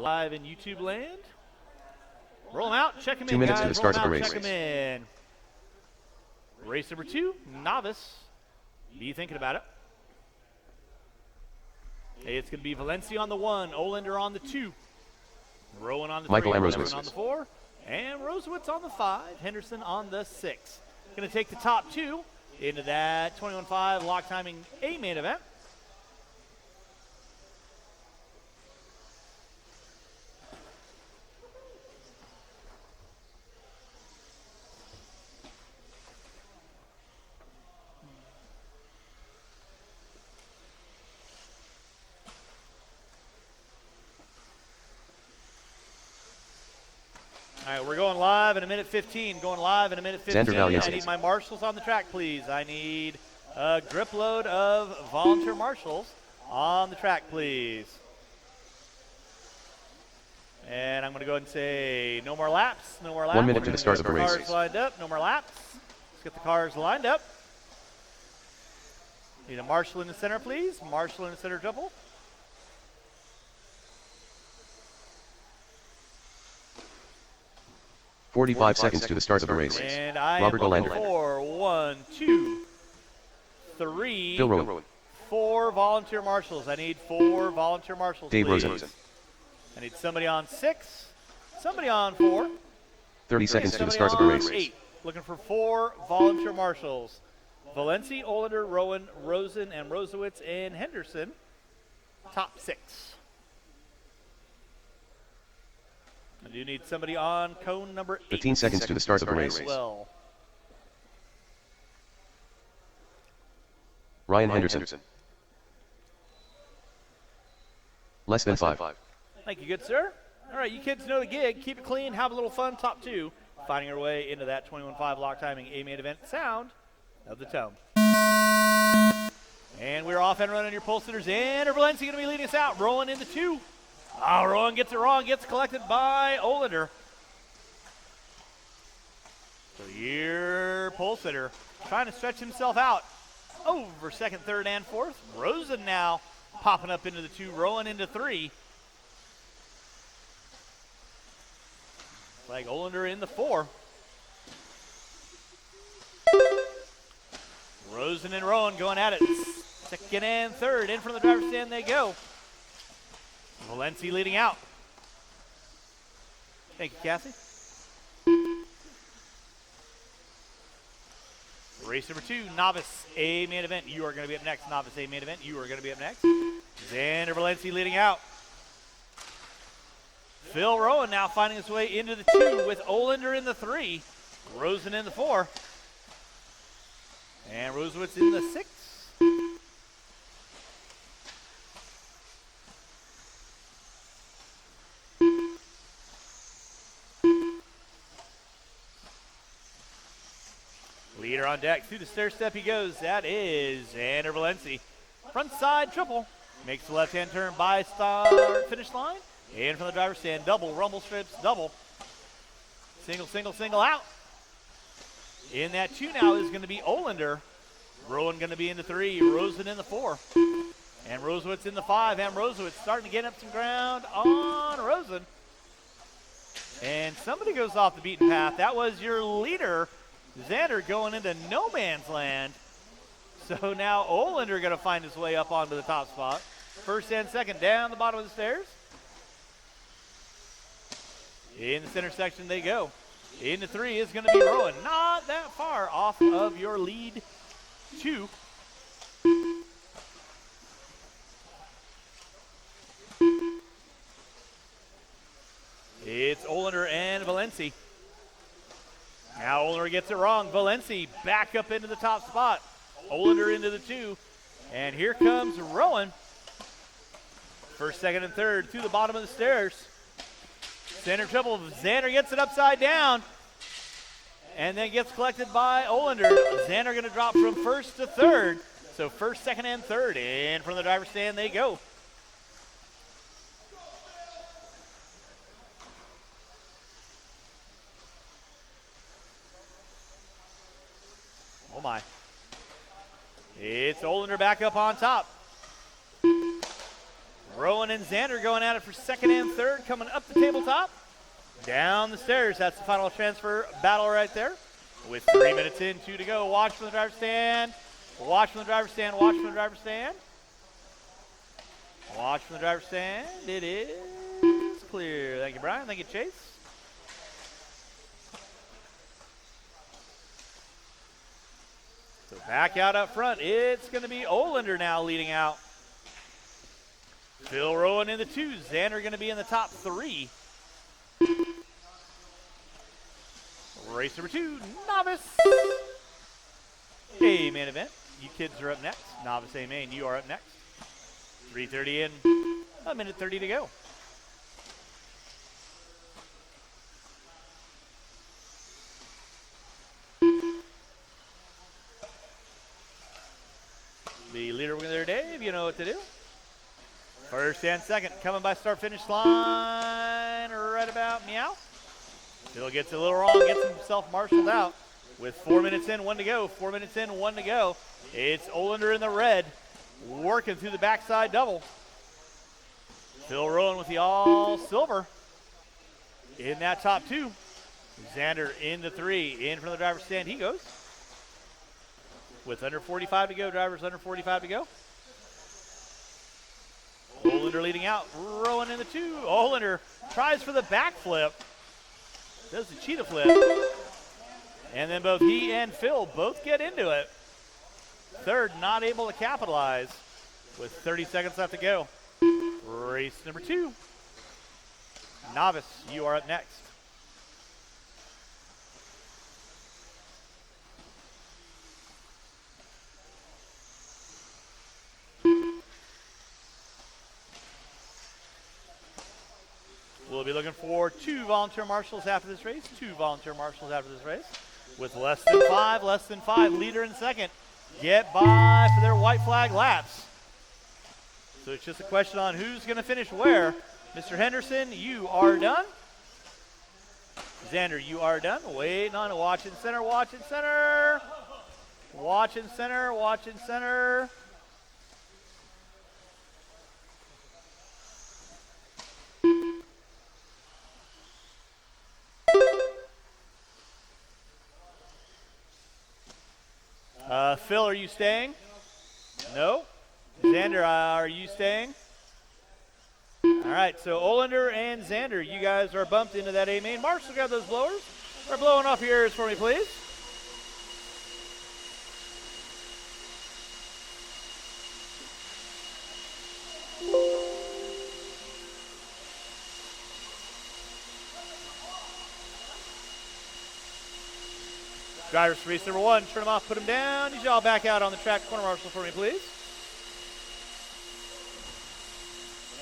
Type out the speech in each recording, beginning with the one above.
live in YouTube land. Roll them out, check them in, 2 minutes guys. to the start of the Roll 'em out, race. check them in. Race number 2, Novice. Be thinking about it. Hey, it's going to be Valencia on the 1, Olander on the 2, Rowan on the 3, Michael M. Rowan Rosewitz on the 4, and Rosewitz on the 5, Henderson on the 6. Going to take the top 2 into that 21.5 lock timing A main event. All right, we're going live in a minute 15. Going live in a minute 15. I need my marshals on the track, please. I need a grip load of volunteer marshals on the track, please. And I'm going to go ahead and say no more laps. No more laps. 1 minute to the start of the race. Cars lined up. No more laps. Let's get the cars lined up. Need a marshal in the center, please. Marshal in the center double. Forty-five seconds to the start of the race. And I Robert am Olander. 4, 1, 2, 3, Phil Rowan. 4 volunteer marshals. I need 4 volunteer marshals, Dave please. Rosen. I need somebody on 6, somebody on 4. 30 seconds to the somebody start of the on race. 8. Looking for 4 volunteer marshals. Valencia, Olander, Rowan, Rosen, and Rosewitz, and Henderson. Top 6. I do need somebody on cone number 8. 15 seconds to the start of the race. Well, Ryan Henderson. Less than 5. thank you, good sir. All right, you kids know the gig. Keep it clean, have a little fun. Top 2, finding your way into that 21.5 lock timing A main event. Sound of the tone. And we're off and running your pole sitters. And Valencia going to be leading us out. Rowan into 2. Oh, Rowan gets it wrong. Gets collected by Olander. So your pole sitter trying to stretch himself out over 2nd, 3rd, and 4th. Rosen now popping up into the 2. Rowan into 3. Like Olander in the 4. Rosen and Rowan going at it. 2nd and 3rd. In from the driver's stand they go. Valencia leading out. Thank you, Cassie. Race number 2, Novice A main event. You are going to be up next. Novice A main event. You are going to be up next. Xander Valencia leading out. Phil Rowan now finding his way into the 2 with Olander in the 3. Rosen in the 4. And Rosewitz in the 6. Leader on deck, through the stair step he goes. That is Xander Valencia. Front side triple. Makes the left-hand turn by start finish line. In from the driver's stand, double, rumble strips, double. Single, single, single out. In that 2 now is going to be Olander. Rowan going to be in the 3, Rosen in the 4. And Rosewitz in the 5, and Rosewitz starting to get up some ground on Rosen. And somebody goes off the beaten path. That was your leader, Xander, going into no man's land. So now Olander going to find his way up onto the top spot. 1st and 2nd down the bottom of the stairs. In the center section they go. In the 3 is going to be Rowan. Not that far off of your lead 2. It's Olander and Valencia. Now Olander gets it wrong. Valencia back up into the top spot. Olander into the 2. And here comes Rowan. 1st, 2nd, and 3rd through the bottom of the stairs. Center triple. Xander gets it upside down. And then gets collected by Olander. Xander going to drop from 1st to 3rd. So 1st, 2nd, and 3rd. In from the driver's stand they go. Oh my. It's Olander back up on top. Rowan and Xander going at it for second and third, coming up the tabletop. Down the stairs. That's the final transfer battle right there. With 3 minutes in, 2 to go. Watch from the driver's stand. Watch from the driver's stand. Watch from the driver's stand. Watch from the driver's stand. It is clear. Thank you, Brian. Thank you, Chase. So back out up front. It's going to be Olander now leading out. Phil Rowan in the 2. Xander going to be in the top 3. Race number 2, Novice. A main event. You kids are up next. Novice A main, you are up next. 3:30 in, a minute 30 to go. The leader winner, Dave, you know what to do. First and second, coming by start-finish line, right about meow. Still gets a little wrong, gets himself marshaled out. With 4 minutes in, 1 to go. 4 minutes in, 1 to go. It's Olander in the red, working through the backside double. Phil Rowan with the all silver in that top 2. Xander in the 3, in from the driver's stand he goes. With under 45 to go, drivers under 45 to go. Olander leading out, Rowan in the 2. Olander tries for the backflip. Does the cheetah flip. And then both he and Phil both get into it. Third, not able to capitalize with 30 seconds left to go. Race number 2. Novice, you are up next. We'll be looking for 2 volunteer marshals after this race. 2 volunteer marshals after this race. With less than 5. Leader in second. Get by for their white flag laps. So it's just a question on who's going to finish where. Mr. Henderson, you are done. Xander, you are done. Waiting on watch in center, watch in center. Watch in center, watch in center. Phil, are you staying? No. Xander, are you staying? All right, so Olander and Xander, you guys are bumped into that A main. Marshall, grab those blowers. They're blowing off your ears for me, please. Drivers for race number 1, turn them off, put them down. Need y'all back out on the track. Corner marshal for me, please.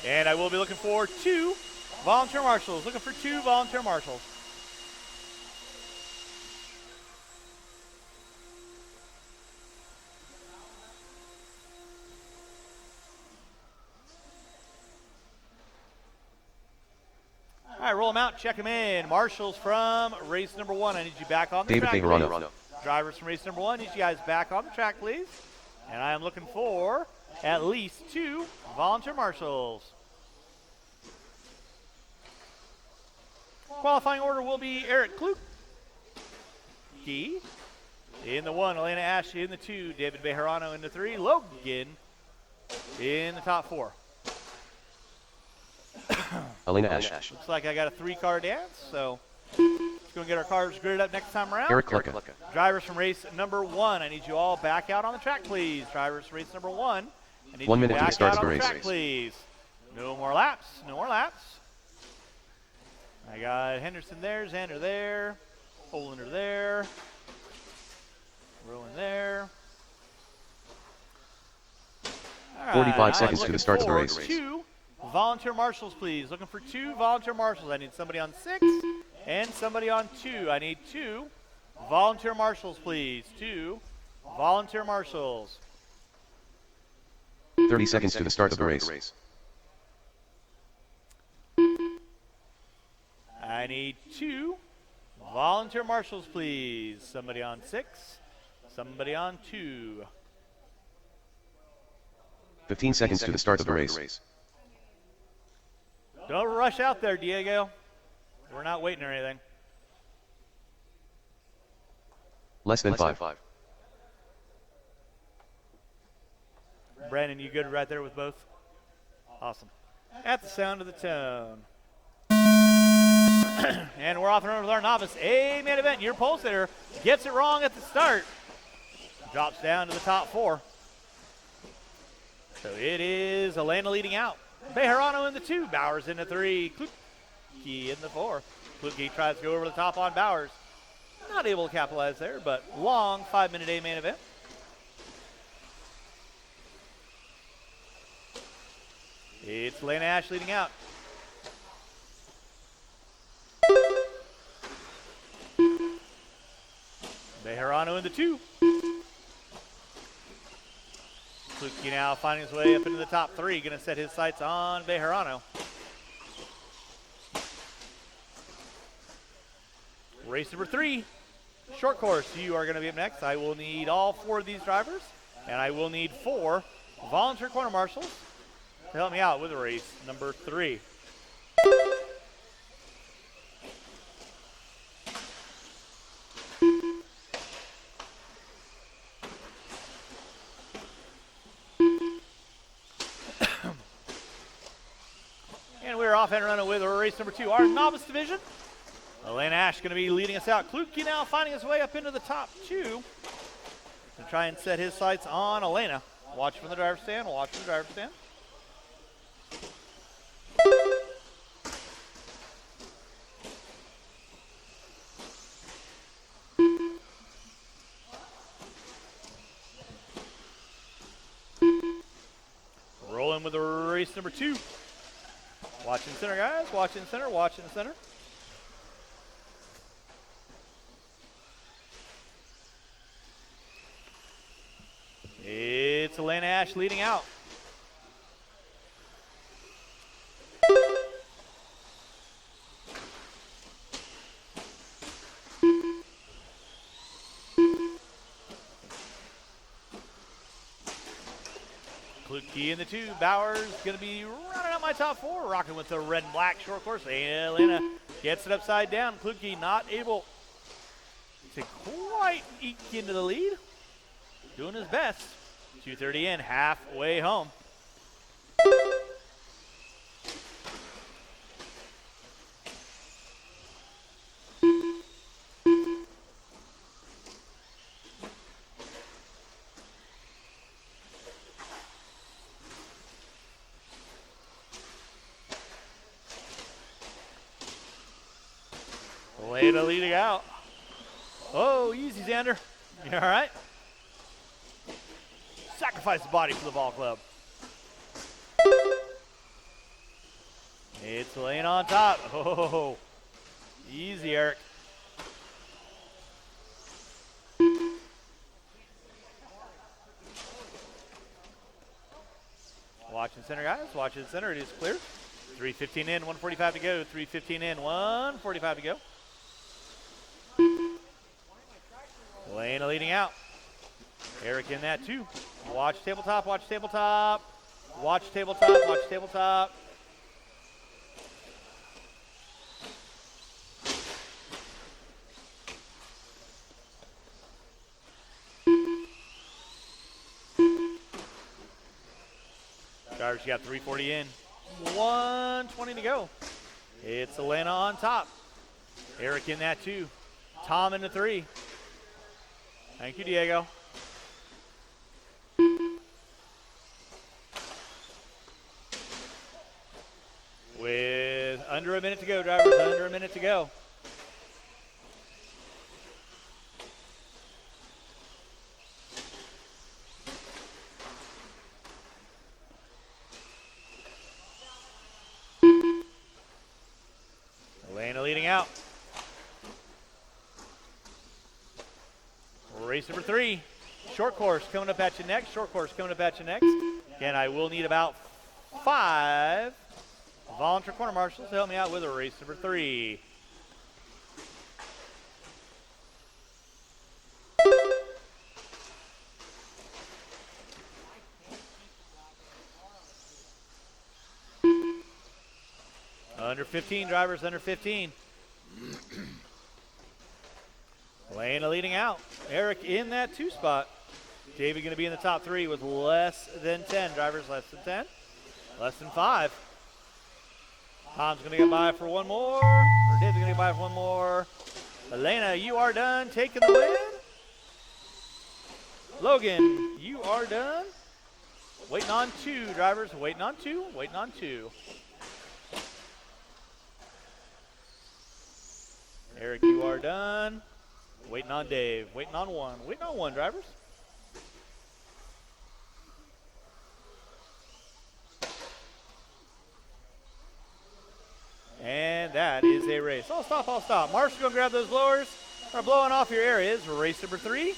And I will be looking for 2 volunteer marshals. Looking for 2 volunteer marshals. All right, roll them out, check them in. Marshals from race number 1. I need you back on the David track, Bejarano. please. Drivers from race number 1, need you guys back on the track, please. And I am looking for at least 2 volunteer marshals. Qualifying order will be Eric Kluk in the 1, Elena Ash in the 2, David Bejarano in the 3, Logan in the top 4. Elena Ash. Looks like I got a 3-car dance, so let's go and get our cars gridded up next time around. Eric Clarka. Drivers from race number 1, I need you all back out on the track, please. Drivers from race number 1, I need 1 you minute to the back start out of the on the race. track, please. No more laps, no more laps. I got Henderson there, Xander there, Olander there, Rowan there. All right, 45 seconds to I'm the start of the looking race. for 2 volunteer marshals, please. Looking for 2 volunteer marshals. I need somebody on 6 and somebody on 2. I need 2 volunteer marshals, please. 2 volunteer marshals. 30 seconds to the start of the race. I need 2 volunteer marshals, please. Somebody on 6, somebody on 2. 15 seconds to the start of the race. Don't rush out there, Diego. We're not waiting or anything. Less than 5. Brandon, you good right there with both? Awesome. At the sound of the tone. And we're off and running with our novice. A main event. Your pole sitter gets it wrong at the start. Drops down to the top 4. So it is Elena leading out. Bejarano in the 2. Bowers in the 3. Klutke in the 4. Klutke tries to go over the top on Bowers. Not able to capitalize there, but long 5-minute A main event. It's Elena Ash leading out. Bejarano in the 2. Klutke now finding his way up into the top 3. Going to set his sights on Bejarano. Race number 3. Short course, you are going to be up next. I will need all 4 of these drivers, and I will need 4 volunteer corner marshals to help me out with race number 3. And we're off and running with race number 2, our novice division. Elena Ash going to be leading us out. Klutke now finding his way up into the top 2 to try and set his sights on Elena. Watch from the driver's stand. Watch from the driver's stand. Rolling with the race number 2. Watching center, guys. Watching center. Watching center. It's Elena Ash leading out. Klutke in the 2. Bowers going to be running out my top 4, rocking with the red and black short course. Elena gets it upside down. Klutke not able to quite eke into the lead. Doing his best. 2:30 in, halfway home. Elena leading out. Oh, easy, Xander. You all right? Sacrifice the body for the ball club. It's Elena on top. Oh, easy, Eric. Watching center, guys. Watching center. It is clear. 3:15 in, 1:45 to go. 3:15 in, 1:45 to go. Elena leading out. Eric in that too. Watch tabletop, watch tabletop. Watch tabletop, watch tabletop. Drivers, you got 3:40 in. 1:20 to go. It's Elena on top. Eric in that too. Tom in the 3. Thank you, Diego. With under a minute to go, drivers, under a minute to go. Elena leading out. Race number 3. Short course coming up at you next. Short course coming up at you next. Again, I will need about 5 volunteer corner marshals to help me out with race number 3. Under 15, drivers, under 15. Elena leading out. Eric in that 2 spot. David going to be in the top 3 with less than 10. Drivers less than 10. Less than 5. Tom's going to get by for one more. Or David's going to get by for one more. Elena, you are done taking the win. Logan, you are done. Waiting on 2, drivers. Waiting on 2. Waiting on 2. Eric, you are done. Waiting on Dave. Waiting on 1. Waiting on 1, drivers. And that is a race. I'll stop, I'll stop. Marshall's going to grab those blowers. We're blowing off your areas. Race number 3.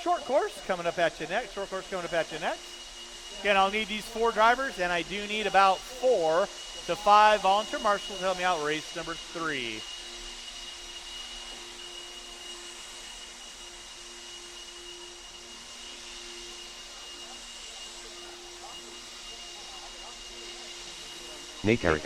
Short course coming up at you next. Short course coming up at you next. Again, I'll need these 4 drivers, and I do need about 4 to 5 volunteer marshals to help me out. Race number 3. Nate Carey.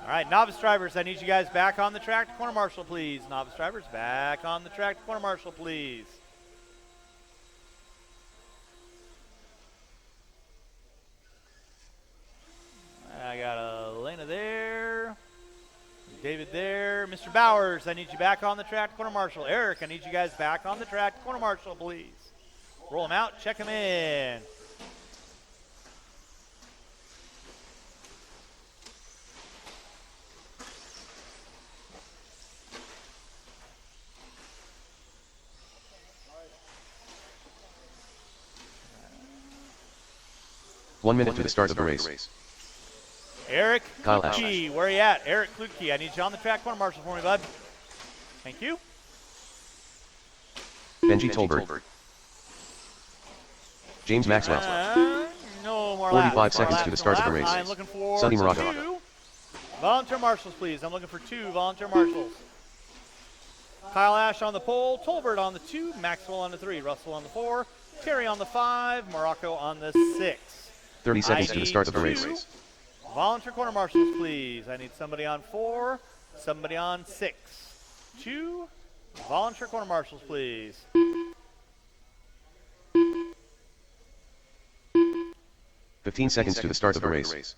All right, novice drivers, I need you guys back on the track to corner marshal, please. Novice drivers, back on the track to corner marshal, please. I got Elena there. David there. Mr. Bowers, I need you back on the track to corner marshal. Eric, I need you guys back on the track to corner marshal, please. Roll them out, check them in. One minute to the start of the race. Eric Kyle Klutke, where are you at? Eric Klutke, I need you on the track corner marshal for me, bud. Thank you. Benji Tolbert. James Maxwell. No more 45 laps. seconds More to the laps, start no of the laps. race. I'm looking for Sonny Morocco. 2 volunteer marshals, please. I'm looking for 2 volunteer marshals. Kyle Ash on the pole, Tolbert on the 2, Maxwell on the 3, Russell on the 4, Terry on the 5, Morocco on the 6. 30 seconds to the start of the race. Volunteer corner marshals, please. I need somebody on 4, somebody on 6. 2 volunteer corner marshals, please. 15 seconds to the start of the race.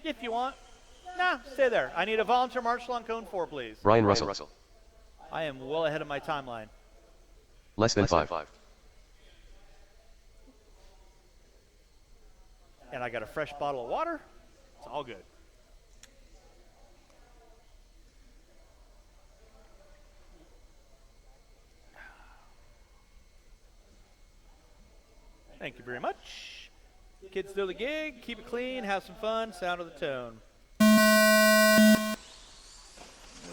If you want. Nah, stay there. I need a volunteer marshal on cone 4, please. Brian Russell. I am well ahead of my timeline. Less than 5. And I got a fresh bottle of water. It's all good. Thank you very much. Kids do the gig, keep it clean, have some fun, sound of the tone.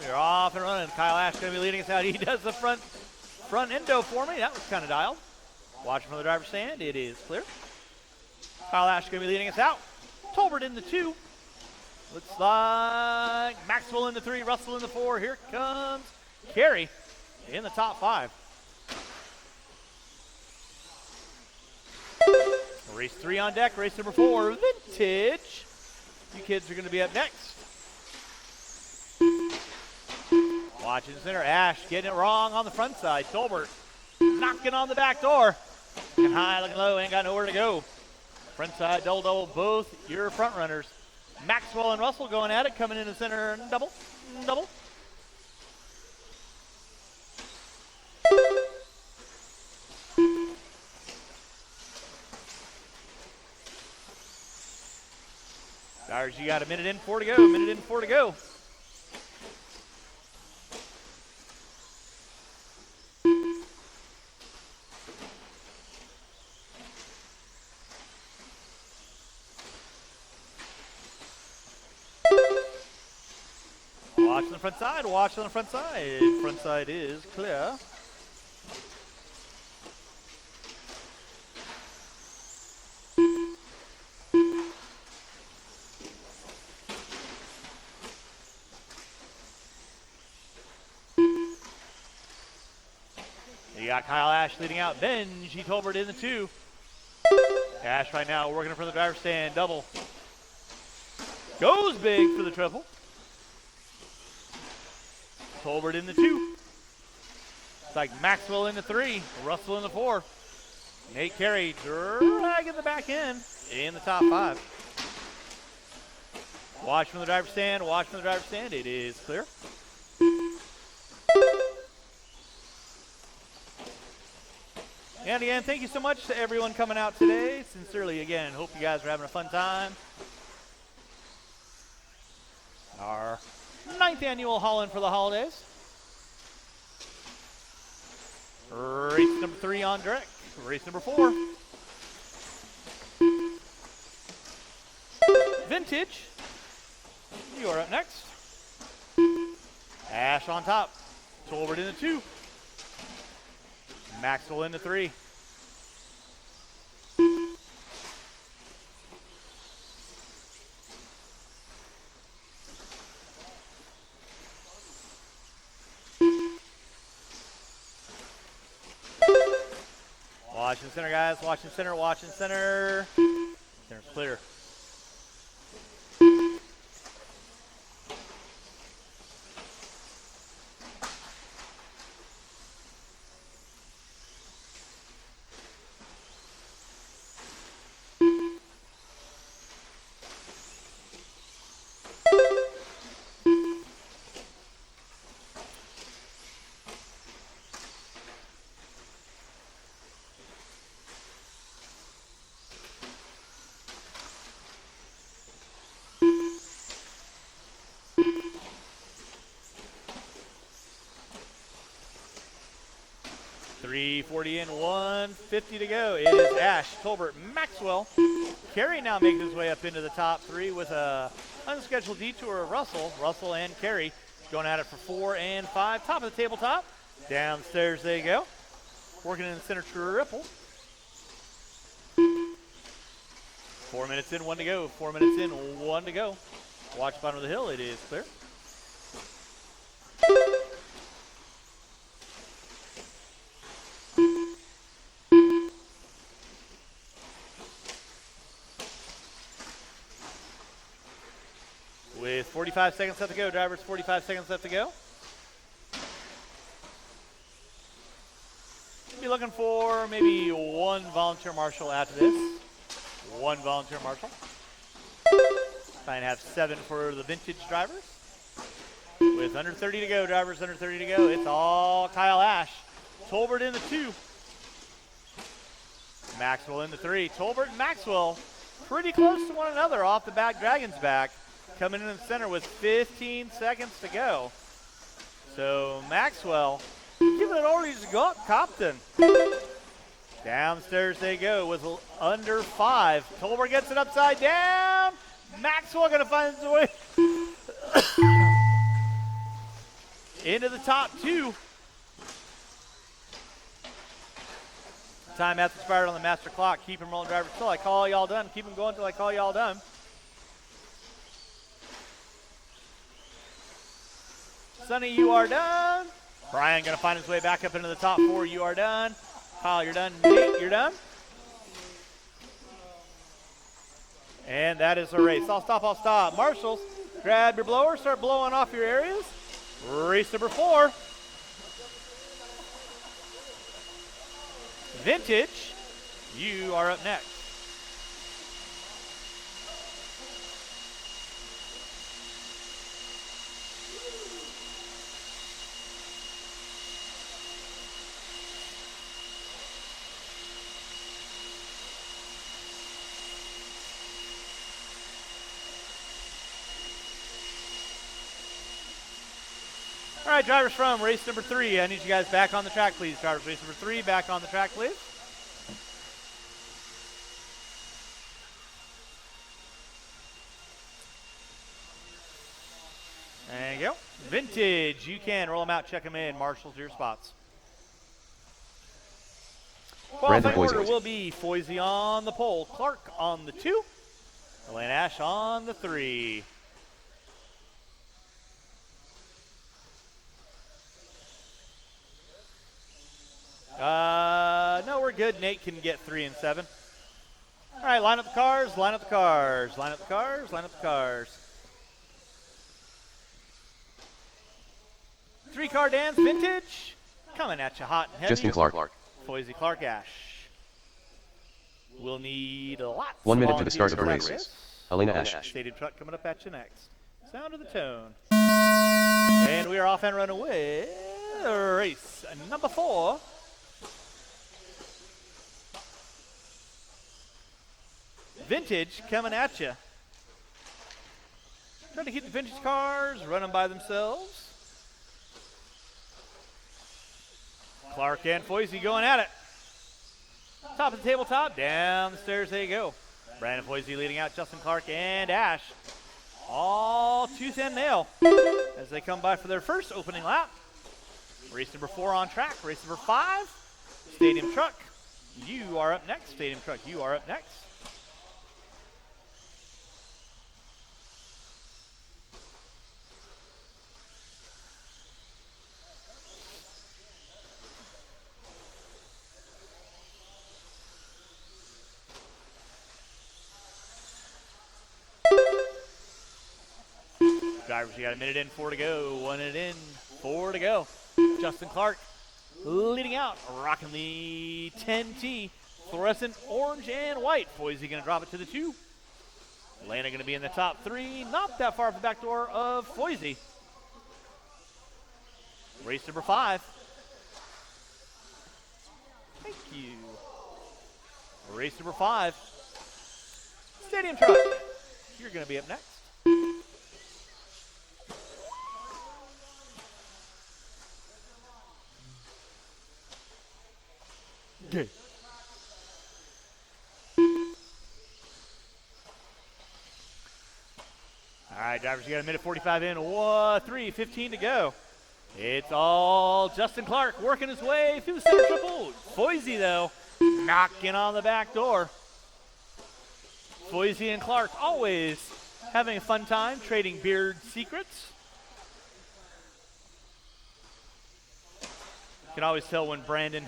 We're off and running. Kyle Ash going to be leading us out. He does the front endo for me. That was kind of dialed. Watching from the driver's stand. It is clear. Kyle Ash going to be leading us out. Tolbert in the 2. Looks like Maxwell in the 3, Russell in the 4. Here comes Carey in the top 5. Race 3 on deck. Race number 4, Vintage. You kids are going to be up next. Watching the center. Ash getting it wrong on the front side. Tolbert knocking on the back door. Looking high, looking low, ain't got nowhere to go. Front side, double, both your front runners. Maxwell and Russell going at it, coming in the center, double. Stars, you got a minute in, 4 to go. Watch on the front side, watch on the front side. Front side is clear. You got Kyle Ash leading out. Benji Tolbert in the 2. Ash right now working from the driver's stand. Double. Goes big for the triple. Tolbert in the 2. It's like Maxwell in the 3. Russell in the 4. Nate Carey dragging the back end in the top 5. Watch from the driver's stand. Watch from the driver's stand. It is clear. And again, thank you so much to everyone coming out today. Sincerely, again, hope you guys are having a fun time. Our 9th annual Haul-In for the holidays. Race number 3 on deck. Race number 4. Vintage. You are up next. Ash on top. Tolbert in the 2. Maxwell in the 3. Watching center, guys. Watching center. Watching center. Center's clear. .340 in, 150 to go. It is Ash, Tolbert, Maxwell. Carey now making his way up into the top 3 with a unscheduled detour of Russell. Russell and Carey going at it for 4 and 5. Top of the tabletop. Downstairs they go. Working in the center triple. 4 minutes in, 1 to go. 4 minutes in, 1 to go. Watch bottom of the hill. It is clear. With 45 seconds left to go, drivers, 45 seconds left to go. Be looking for maybe 1 volunteer marshal after this. 1 volunteer marshal. Try and have 7 for the vintage drivers. With under 30 to go, drivers, under 30 to go. It's all Kyle Ash. Tolbert in the 2. Maxwell in the 3. Tolbert and Maxwell pretty close to one another off the back, Dragon's back. Coming in the center with 15 seconds to go. So Maxwell, give it all he's got, Captain. Downstairs they go with under 5. Tolbert gets it upside down. Maxwell gonna find his way into the top 2. Time has expired on the master clock. Keep him rolling, drivers, till I call y'all done. Keep him going till I call y'all done. Sonny, you are done. Brian gonna find his way back up into the top 4. You are done. Kyle, you're done. Nate, you're done. And that is the race. I'll stop. Marshals, grab your blower, start blowing off your areas. Race number 4. Vintage, you are up next. All right, drivers from race number 3. I need you guys back on the track, please. Drivers, race number 3, back on the track, please. There you go. Vintage, you can roll them out, check them in. Marshals, your spots. Qualifying order will be Foisey on the pole, Clark on the 2, Elaine Ash on the 3. good. Nate can get 3 and 7. All right, line up the cars, line up the cars, line up the cars, line up the cars. 3-car dance vintage. Coming at you hot and heavy. Justin Clark. Foisey Clark Ash. We'll need lots 1 of minute to the start of the volunteers race. for this. Helena Ash. Stadium truck coming up at you next. Sound of the tone. And we are off and running with race number 4. Vintage coming at you. Trying to keep the vintage cars running by themselves. Clark and Foisey going at it. Top of the tabletop, down the stairs they go. Brandon Foisey leading out Justin Clark and Ash. All tooth and nail as they come by for their first opening lap. Race number 4 on track. Race number 5, Stadium Truck. You are up next. Stadium Truck, you are up next. Drivers, you got a minute in, 4 to go. 1 minute in, 4 to go. Justin Clark leading out, rocking the 10T, fluorescent orange and white. Foisey going to drop it to the 2. Lana going to be in the top 3, not that far off the back door of Foisey. Race number 5. Thank you. Race number 5. Stadium Truck, you're going to be up next. Okay. All right, drivers, you got a minute 45 in, 3:15 to go. It's all Justin Clark working his way through the center triple. Foisey, though, knocking on the back door. Foisey and Clark always having a fun time trading beard secrets. You can always tell when Brandon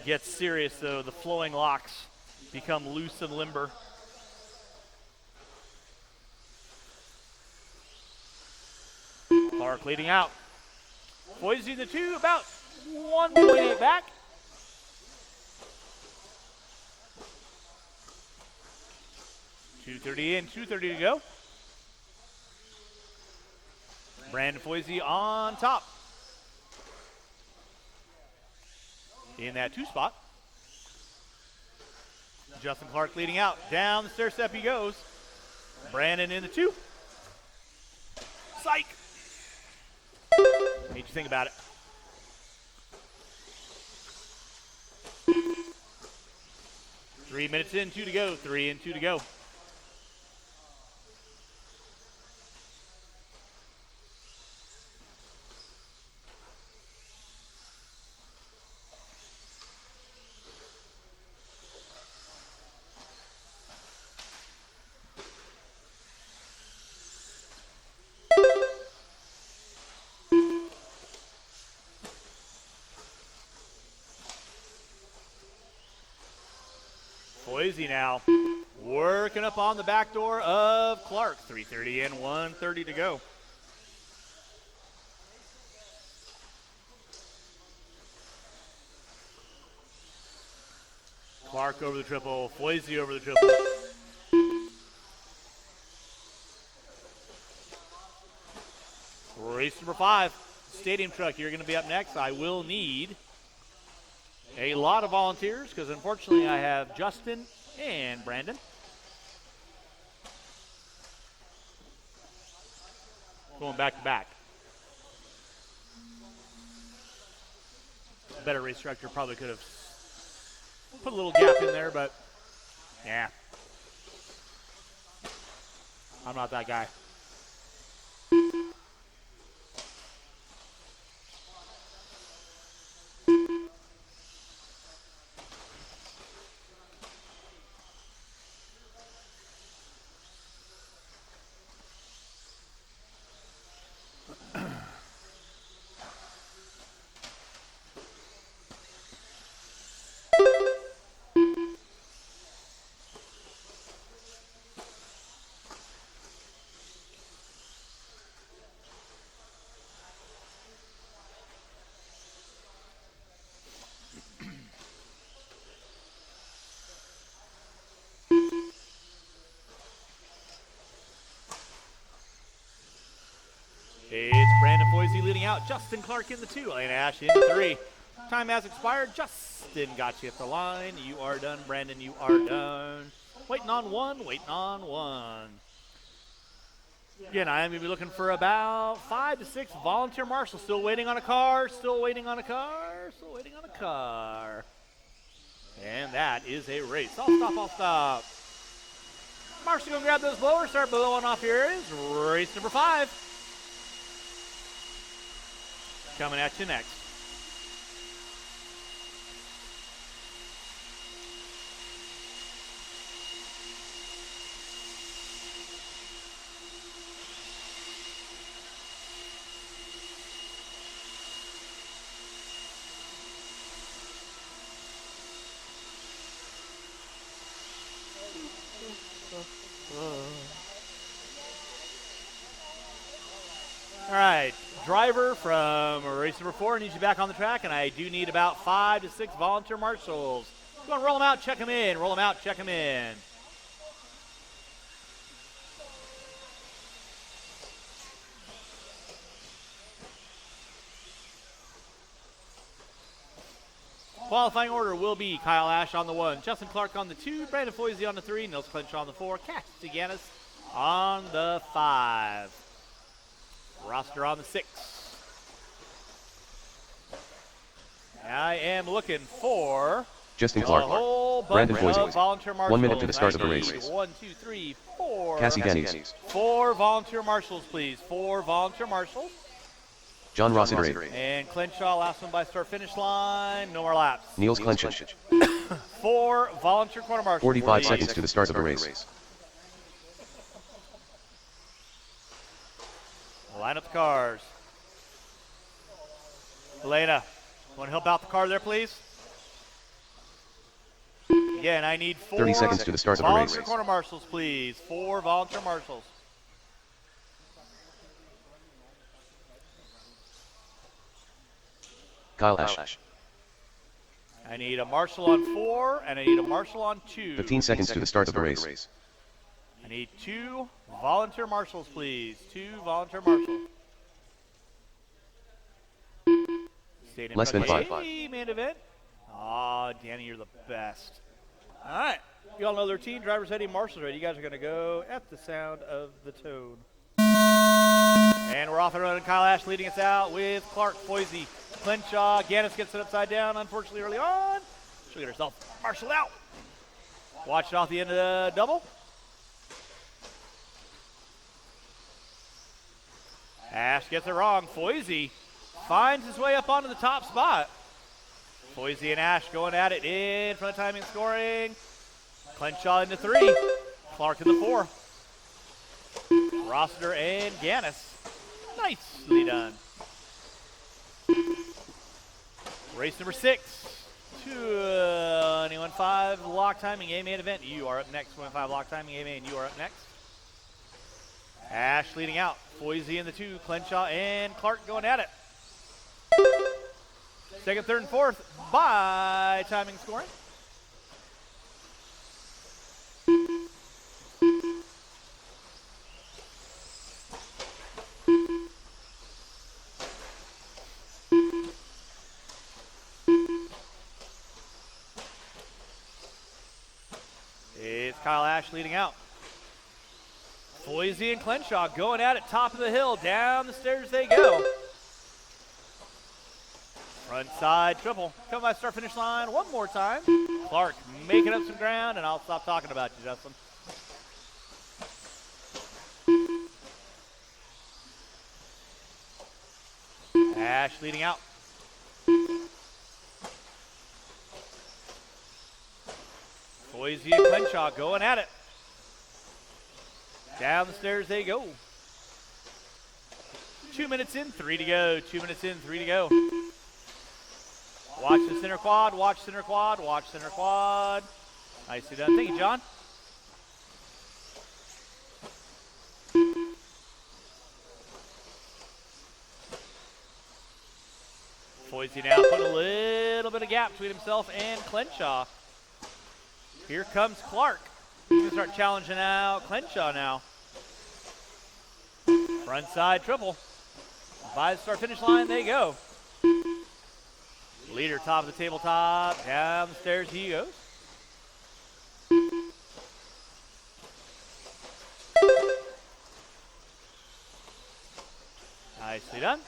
gets serious, though. The flowing locks become loose and limber. Clark leading out. Foisey in the 2, about 1.8 back. .230 in, 2:30 to go. Brandon Foisey on top. In that 2 spot. Justin Clark leading out. Down the stair step he goes. Brandon in the 2. Psych. What did you think about it? Three minutes in, 2 to go. 3 and 2 to go. Foisey now working up on the back door of Clark. 3:30 in, 1:30 to go. Clark over the triple, Foisey over the triple. Race number 5, Stadium Truck, you're going to be up next. I will need a lot of volunteers because unfortunately I have Justin and Brandon. Going back to back. A better race director probably could have put a little gap in there, but yeah. I'm not that guy. It's Brandon Foisey leading out. Justin Clark in the 2. Elena Ash in the 3. Time has expired. Justin got you at the line. You are done, Brandon. You are done. Waiting on 1. Waiting on 1. Again, I am going to be looking for about 5 to 6 volunteer marshals. Still waiting on a car. Still waiting on a car. Still waiting on a car. And that is a race. I'll stop. I'll stop. Marshall, go grab those blowers. Start blowing off your areas. Race number 5. Coming at you next. All right, driver from race number 4 needs you back on the track, and I do need about 5 to 6 volunteer marshals. Go on, roll them out, check them in. Roll them out, check them in. Qualifying order will be Kyle Ash on the 1, Justin Clark on the 2, Brandon Foisey on the 3, Nils Clench on the 4, Cassie Ganis on the 5. Roster on the 6. I am looking for Justin a Clark, whole bunch Brandon of Foisey. volunteer marshals. 1 minute to the start of the race. 1, 2, 3, 4. Cassie Ganis. 4 volunteer marshals, please. 4 volunteer marshals. John Rossiter. And Clenshaw, last one by start finish line. No more laps. Niels Clench. 4 volunteer quarter marshals. 45 seconds to the start of the race. Line up the cars. Elena, want to help out the car there, please? Again, I need 4 30 seconds to the start of the race. volunteer quarter marshals, please. 4 volunteer marshals. Kyle Ash. I need a marshal on 4, and I need a marshal on 2. 15 seconds to the start of the race. I need 2 volunteer marshals, please. 2 volunteer marshals. Less than 5. Hey, main event. Aw, Danny, you're the best. All right. You all know their team. Driver's ready, marshals ready. You guys are going to go at the sound of the tone. And we're off and running. Kyle Ash leading us out with Clark, Foisey, Clenshaw. Ganis gets it upside down, unfortunately, early on. She'll get herself marshaled out. Watch it off the end of the double. Ash gets it wrong. Foisey finds his way up onto the top spot. Foisey and Ash going at it in front of timing scoring. Clenshaw into 3. Clark in the 4. Rossiter and Ganis. Nicely done. Race number 6. 21.5 lock timing A main event. You are up next. 25 lock timing A main. You are up next. Ash leading out. Foisey in the 2. Clenshaw and Clark going at it. Second, third, and fourth by timing scoring. It's Kyle Ash leading out. Foisey and Clenshaw going at it, top of the hill. Down the stairs they go. Front side triple. Come by start finish line one more time. Clark making up some ground, and I'll stop talking about you, Justin. Ash leading out. Foisey and Clenshaw going at it. Down the stairs they go. 2 minutes in, 3 to go. 2 minutes in, 3 to go. Watch the center quad, watch center quad, watch center quad. Nicely done. Thank you, John. Foisey now putting a little bit of gap between himself and Clenshaw. Here comes Clark. He's going to start challenging out Clenshaw now. Front side triple. By the start finish line, they go. Leader top of the tabletop, down the stairs he goes. Nicely done.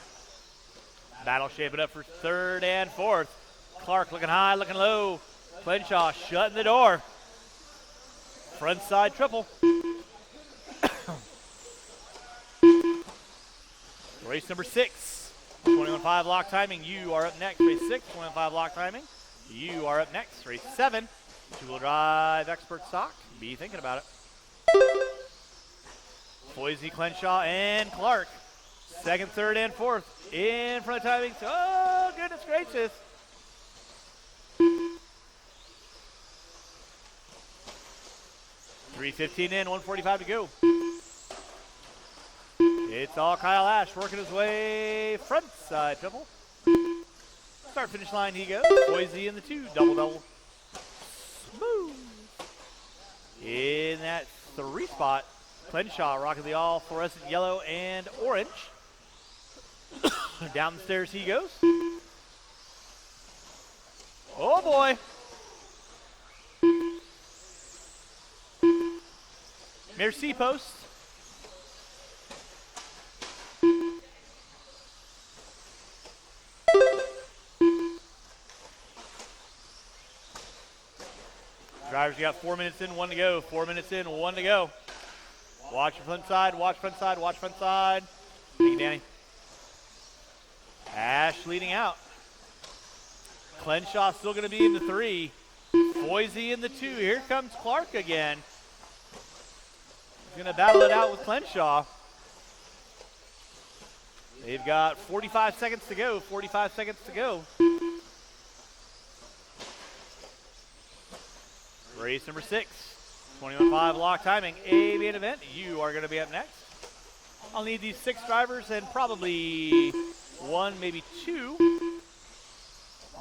Battle shaping up for third and fourth. Clark looking high, looking low. Clenshaw shutting the door. Front side triple. Race number 6. 21.5 lock timing. You are up next. Race 6, 21.5 lock timing. You are up next. Race 7. Two-wheel drive expert stock. Be thinking about it. Boise, Clenshaw, and Clark. Second, third, and fourth. In front of timing. Oh, goodness gracious. .315 in, 145 to go. It's all Kyle Ash working his way front side triple. Start finish line he goes. Boise in the 2, double. Smooth. In that 3 spot, Clenshaw rocking the all fluorescent yellow and orange. Down the stairs he goes. Oh boy. Merci post. Drivers, you got 4 minutes in, 1 to go. 4 minutes in, 1 to go. Watch your front side, watch front side, watch front side. Thank you, Danny. Ash leading out. Clenshaw still going to be in the 3. Boise in the 2. Here comes Clark again. He's going to battle it out with Clenshaw. They've got 45 seconds to go. 45 seconds to go. Race number 6. 21.5 lock timing. A main event. You are going to be up next. I'll need these 6 drivers and probably 1, maybe 2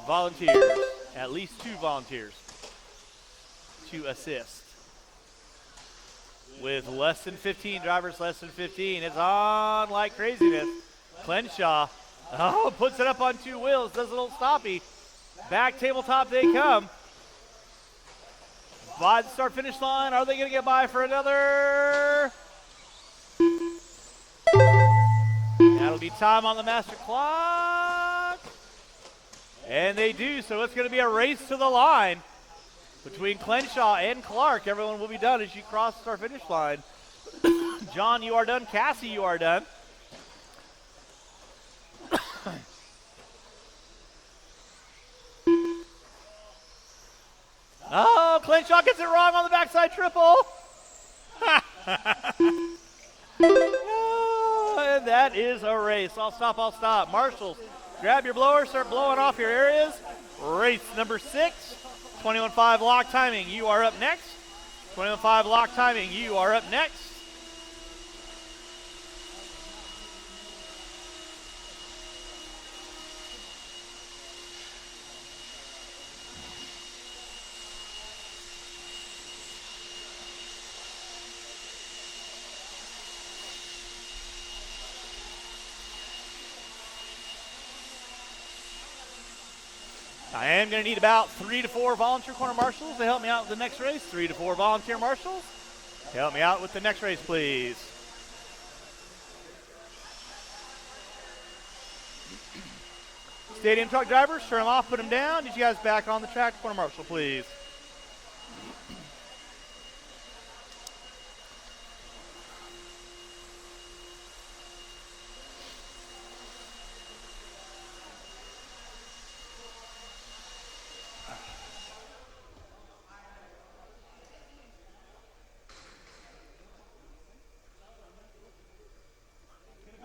volunteers. At least 2 volunteers to assist. With less than 15 drivers, less than 15. It's on like craziness. Clenshaw, puts it up on 2 wheels, does a little stoppy. Back tabletop they come. By the start finish line, are they going to get by for another? That'll be time on the master clock. And they do, so it's going to be a race to the line between Clenshaw and Clark. Everyone will be done as you cross the start finish line. John, you are done. Cassie, you are done. Oh, Clenshaw gets it wrong on the backside triple. Oh, and that is a race. I'll stop. Marshals, grab your blower, start blowing off your areas. Race number 6, 21.5 lock timing. You are up next. 21.5 lock timing. You are up next. I am going to need about 3 to 4 volunteer corner marshals to help me out with the next race. 3 to 4 volunteer marshals. Help me out with the next race, please. Stadium truck drivers, turn them off, put them down. Need you guys back on the track. Corner marshal, please.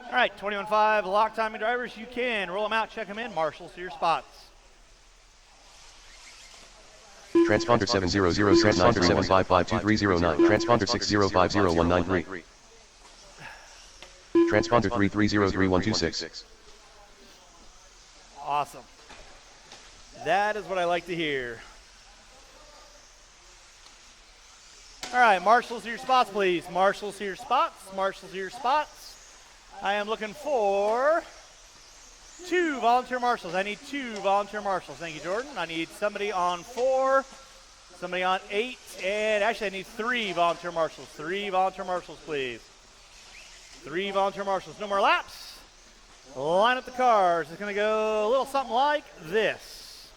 All right, 21.5 lock timing drivers, you can roll them out, check them in. Marshals to your spots. Transponder 700, transponder 7552309, transponder 6050193. Transponder 33033126. Awesome. That is what I like to hear. All right, marshals to your spots, please. Marshals to your spots. Marshals to your spots. I am looking for 2 volunteer marshals. I need 2 volunteer marshals. Thank you, Jordan. I need somebody on 4, somebody on 8, and actually I need 3 volunteer marshals. 3 volunteer marshals, please. 3 volunteer marshals. No more laps. Line up the cars. It's going to go a little something like this.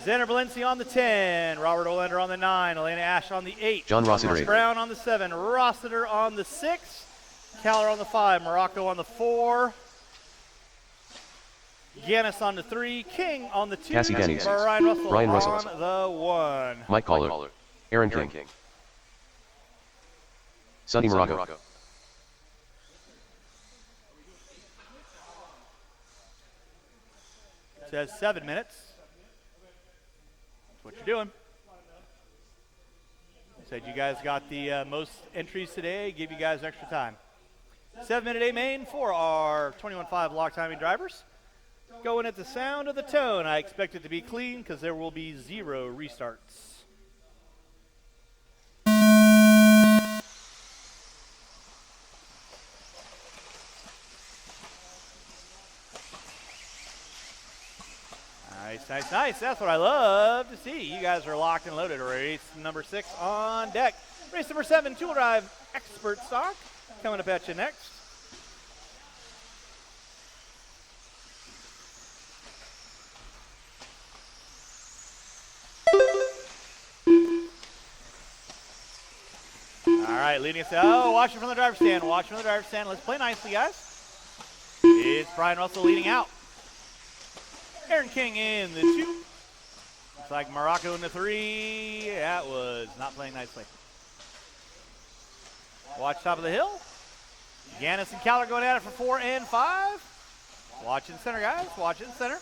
Xander Valencia on the 10, Robert Olander on the 9, Elena Ash on the 8, John Rossiter, Ross 8. Brown on the 7, Rossiter on the 6, Caller on the 5, Morocco on the 4, Giannis on the 3, King on the 2, Cassie Gaines. Brian Russell Brian Russell. on the 1. Mike Caller. Aaron King. Sonny Morocco. Says 7 minutes. That's what you're doing. Said you guys got the most entries today. Give you guys extra time. 7-minute A main for our 21.5 lock timing drivers. Going at the sound of the tone. I expect it to be clean because there will be 0 restarts. Nice, nice, nice. That's what I love to see. You guys are locked and loaded. Race number 6 on deck. Race number 7, two-wheel drive expert stock. Coming up at you next. All right, leading us out. Oh, watch it from the driver's stand. Watch it from the driver's stand. Let's play nicely, guys. It's Brian Russell leading out. Aaron King in the 2. Looks like Morocco in the 3. That was not playing nicely. Watch top of the hill. Giannis and Caller going at it for 4 and 5. Watch in center, guys. Watch in center.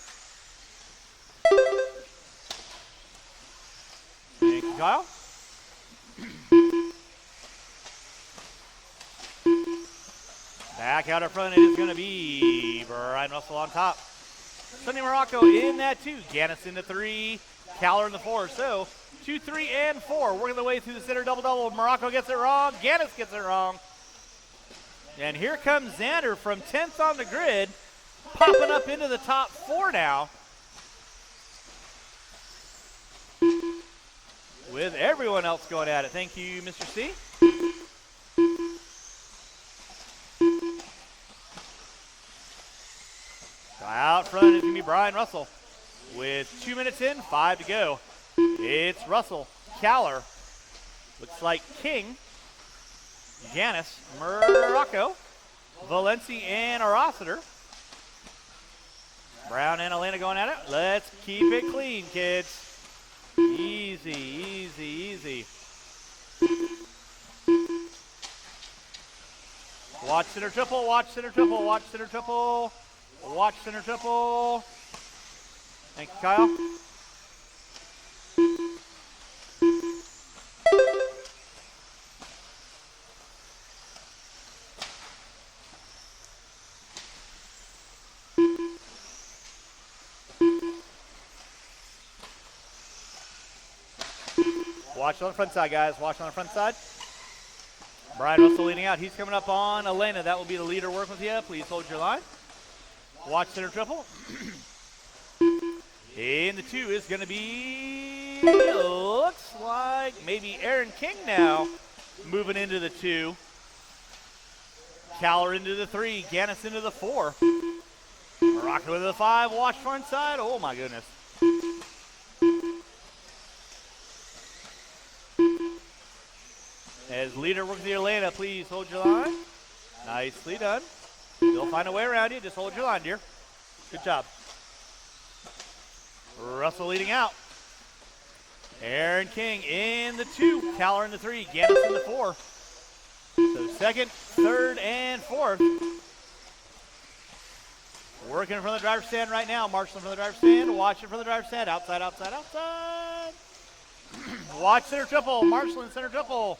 Thank you, Kyle. Back out in front, it is going to be Brian Russell on top. Sonny Morocco in that 2. Giannis in the 3. Caller in the 4. So 2, 3, and 4. Working the way through the center double-double. Morocco gets it wrong. Giannis gets it wrong. And here comes Xander from 10th on the grid, popping up into the top 4 now. With everyone else going at it. Thank you, Mr. C. Out front is going to be Brian Russell. With 2 minutes in, 5 to go. It's Russell, Caller. Looks like King, Giannis, Morocco, Valencia, and Rossiter. Brown and Elena going at it. Let's keep it clean, kids. Easy, easy, easy. Watch center triple, watch center triple, watch center triple. Watch center triple. Thank you, Kyle. Watch on the front side, guys. Watch on the front side. Brian Russell leading out. He's coming up on Elena. That will be the leader working with you. Please hold your line. Watch center triple. And the 2 is going to be, looks like maybe Aaron King now moving into the 2. Caller into the 3. Giannis into the 4. Morocco into the 5. Watch front side. Oh, my goodness. As leader works the Atlanta, please hold your line. Nicely done. They'll find a way around you. Just hold your line, dear. Good job. Russell leading out. Aaron King in the 2. Caller in the 3. Giannis in the 4. So 2nd, 3rd, and 4th. Working in front of the driver's stand right now. Marshall in front of the driver's stand. Watch it from the driver's stand. Outside, outside, outside. Watch center triple. Marshall in center triple.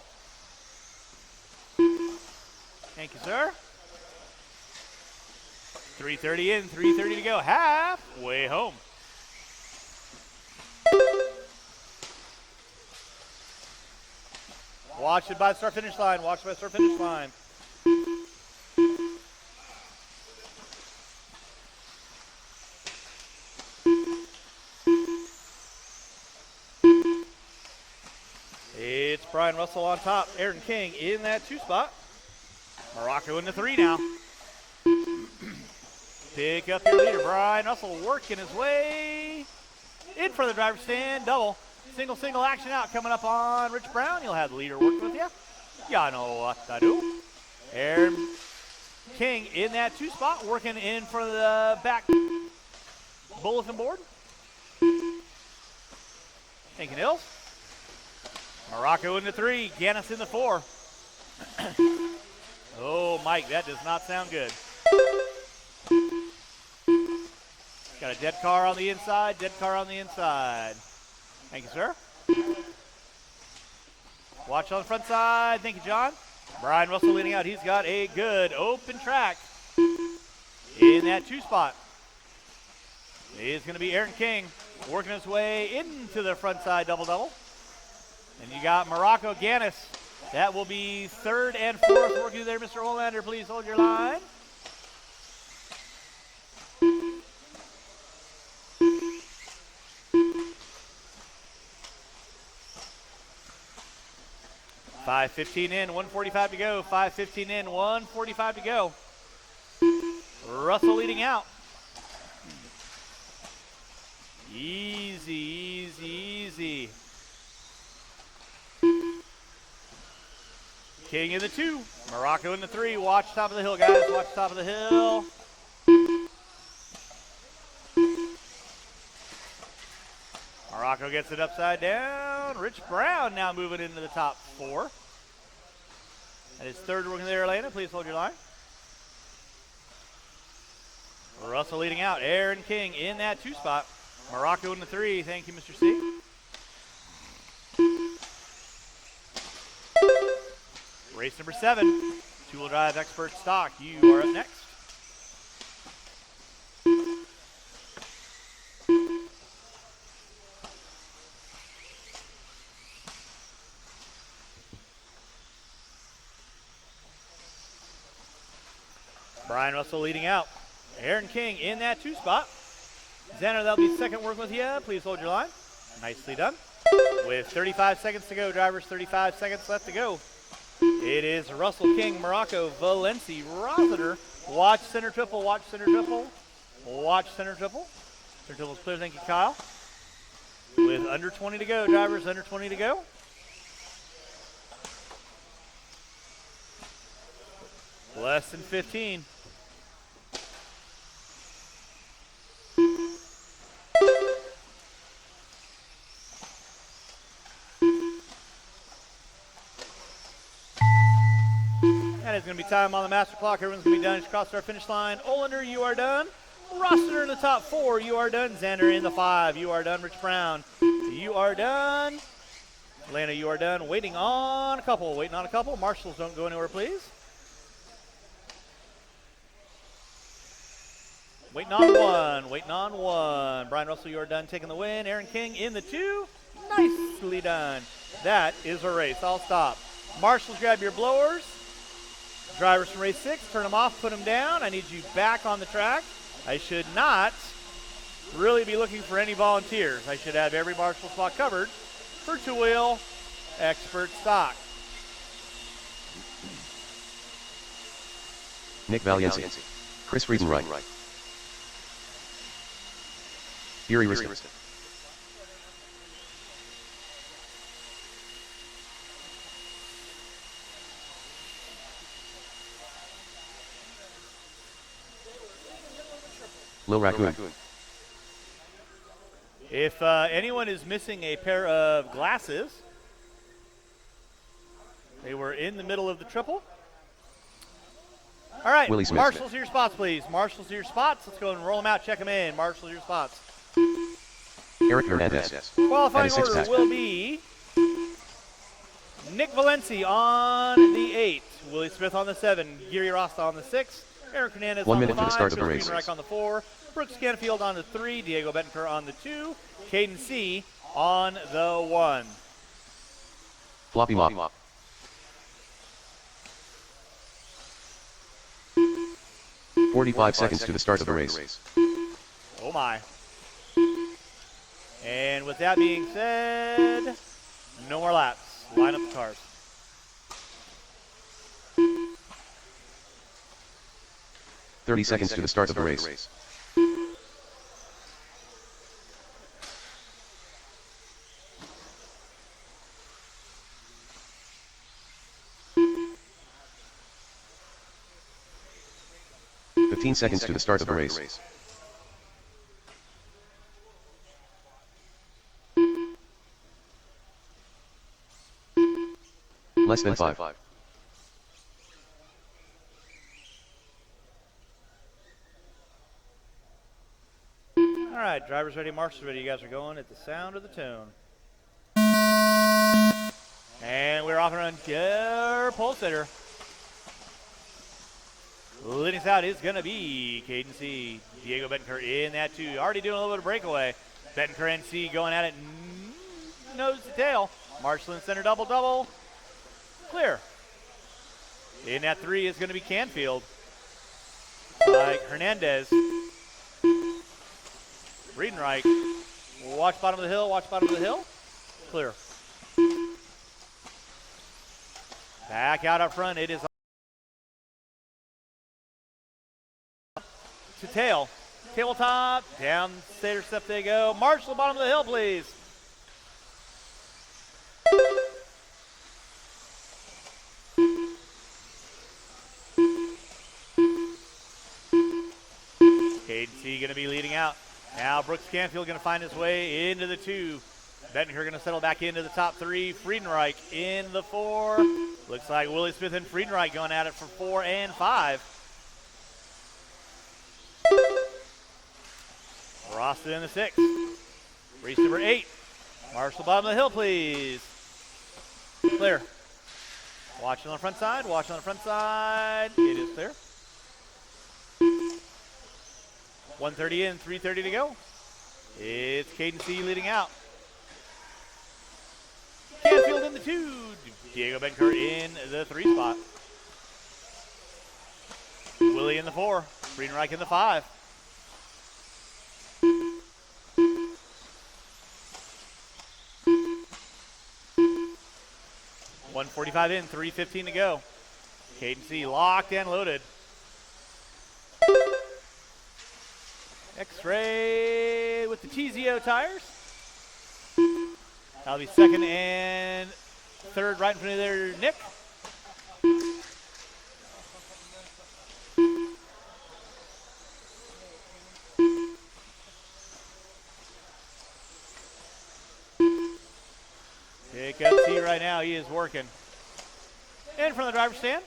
Thank you, sir. 3:30 in, 3:30 to go. Halfway home. Watch it by the start finish line. Watch it by the start finish line. Brian Russell on top. Aaron King in that 2 spot. Morocco in the 3 now. Pick up your leader. Brian Russell working his way in for the driver's stand. Double. Single action out coming up on Rich Brown. You'll have the leader working with you. Ya know what I do. Aaron King in that 2 spot, working in for the back bulletin board. Thank you, Nils. Morocco in the 3, Gannis in the 4. Oh, Mike, that does not sound good. Got a dead car on the inside, Thank you, sir. Watch on the front side. Thank you, John. Brian Russell leading out. He's got a good open track in that 2 spot. It is going to be Aaron King working his way into the front side double-double. And you got Morocco Gannis. That will be 3rd and 4th. Working there, Mr. Olander. Please hold your line. .5:15 in, 1:45 to go. 5:15 in, 1:45 to go. Russell leading out. Easy. King in the 2, Morocco in the 3. Watch top of the hill, guys. Watch top of the hill. Morocco gets it upside down. Rich Brown now moving into the top 4. That is 3rd working there, Elena. Please hold your line. Russell leading out. Aaron King in that 2 spot. Morocco in the 3. Thank you, Mr. C. Race number 7. 2-wheel drive expert stock. You are up next. Brian Russell leading out. Aaron King in that 2 spot. Xander, that'll be 2nd working with you. Please hold your line. Nicely done. With 35 seconds to go, drivers, 35 seconds left to go. It is Russell, King, Morocco, Valenci, Rossiter. Watch center triple, watch center triple. Watch center triple. Center triple's clear, thank you, Kyle. With under 20 to go, drivers, under 20 to go. Less than 15. That is going to be time on the master clock. Everyone's going to be done. Just crossed our finish line. Olander, you are done. Rossiter in the top 4. You are done. Xander in the 5. You are done. Rich Brown, you are done. Atlanta, you are done. Waiting on a couple. Marshals, don't go anywhere, please. Waiting on one. Brian Russell, you are done taking the win. Aaron King in the 2. Nicely done. That is a race. I'll stop. Marshals, grab your blowers. Drivers from race 6, turn them off, put them down. I need you back on the track. I should not really be looking for any volunteers. I should have every marshal spot covered for 2-wheel expert stock. Nick Valienci. Chris Friedenreich. Yuri Rista. Lil Raccoon. If anyone is missing a pair of glasses, they were in the middle of the triple. All right, marshals to your spots, please. Marshals to your spots. Let's go and roll them out, check them in. Marshals to your spots. Eric Hernandez. Qualifying order will be Nick Valenci on the 8, Willie Smith on the 7, Giri Rasta on the 6, Eric Hernandez 1 on the minute 5, to the start of the Phil race. Friedenreich on the 4, Brooks Canfield on the 3, Diego Bettencourt on the 2, Caden C on the 1. Floppy Mop. .45 seconds to the start of the race. Oh my. And with that being said, no more laps. Line up the cars. Thirty seconds to the start of the race. Seconds to the start of the race. Less than 5. All right, drivers ready, marshals ready. You guys are going at the sound of the tune. And we're off and running. Pole sitter. Leading us out is going to be Caden C. Diego Betancourt in that 2. Already doing a little bit of breakaway. Betancourt and C going at it nose to tail. Marshall in center, double. Clear. In that 3 is going to be Canfield. Like Hernandez. Friedenreich. Watch bottom of the hill, Clear. Back out up front. It is to tail. Tabletop. Down stator step they go. Marshall, bottom of the hill, please. Caden C going to be leading out. Now Brooks Canfield going to find his way into the 2. Betancourt going to settle back into the top 3. Friedenreich in the 4. Looks like Willie Smith and Friedenreich going at it for 4 and 5. Roston in the 6. Race number 8. Marshall bottom of the hill, please. Clear. Watching on the front side. It is clear. 130 in, 330 to go. It's Caden C leading out. Canfield in the 2. Diego Betancourt in the 3 spot. Willie in the 4. Friedenreich in the 5. .145 in, 3:15 to go. Caden C locked and loaded. X-Ray with the TZO tires. That'll be 2nd and 3rd right in front of there, Nick. Pick up C right now. He is working. In front of the driver's stand.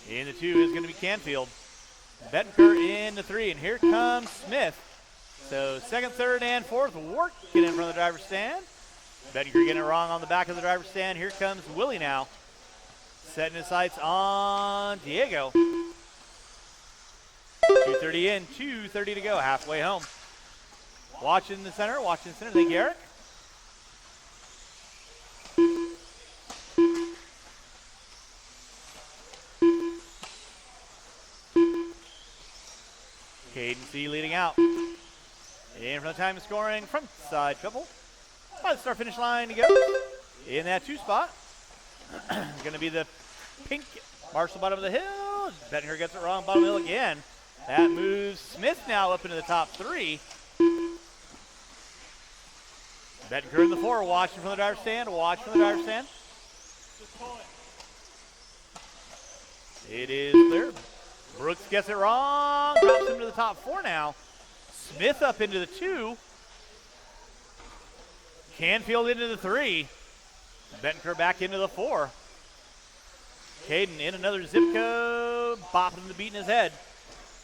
In the 2 is going to be Canfield. Betancourt in the 3, and here comes Smith. So 2nd, 3rd, and 4th working in front of the driver's stand. Betancourt getting it wrong on the back of the driver's stand. Here comes Willie now. Setting his sights on Diego. 2:30 in, 2:30 to go, halfway home. Watching the center. Thank you, Eric. Caden C leading out. In front of time of scoring, front side triple. By the start finish line he goes. In that 2 spot. Going to be the pink Marshall bottom of the hill. Betancourt gets it wrong, bottom of the hill again. That moves Smith now up into the top 3. Betancourt in the 4, watching from the driver's stand. It is clear. Brooks gets it wrong, drops him to the top 4 now. Smith up into the 2. Canfield into the 3. Betancourt back into the 4. Caden in another zip code, bopping the beat in his head.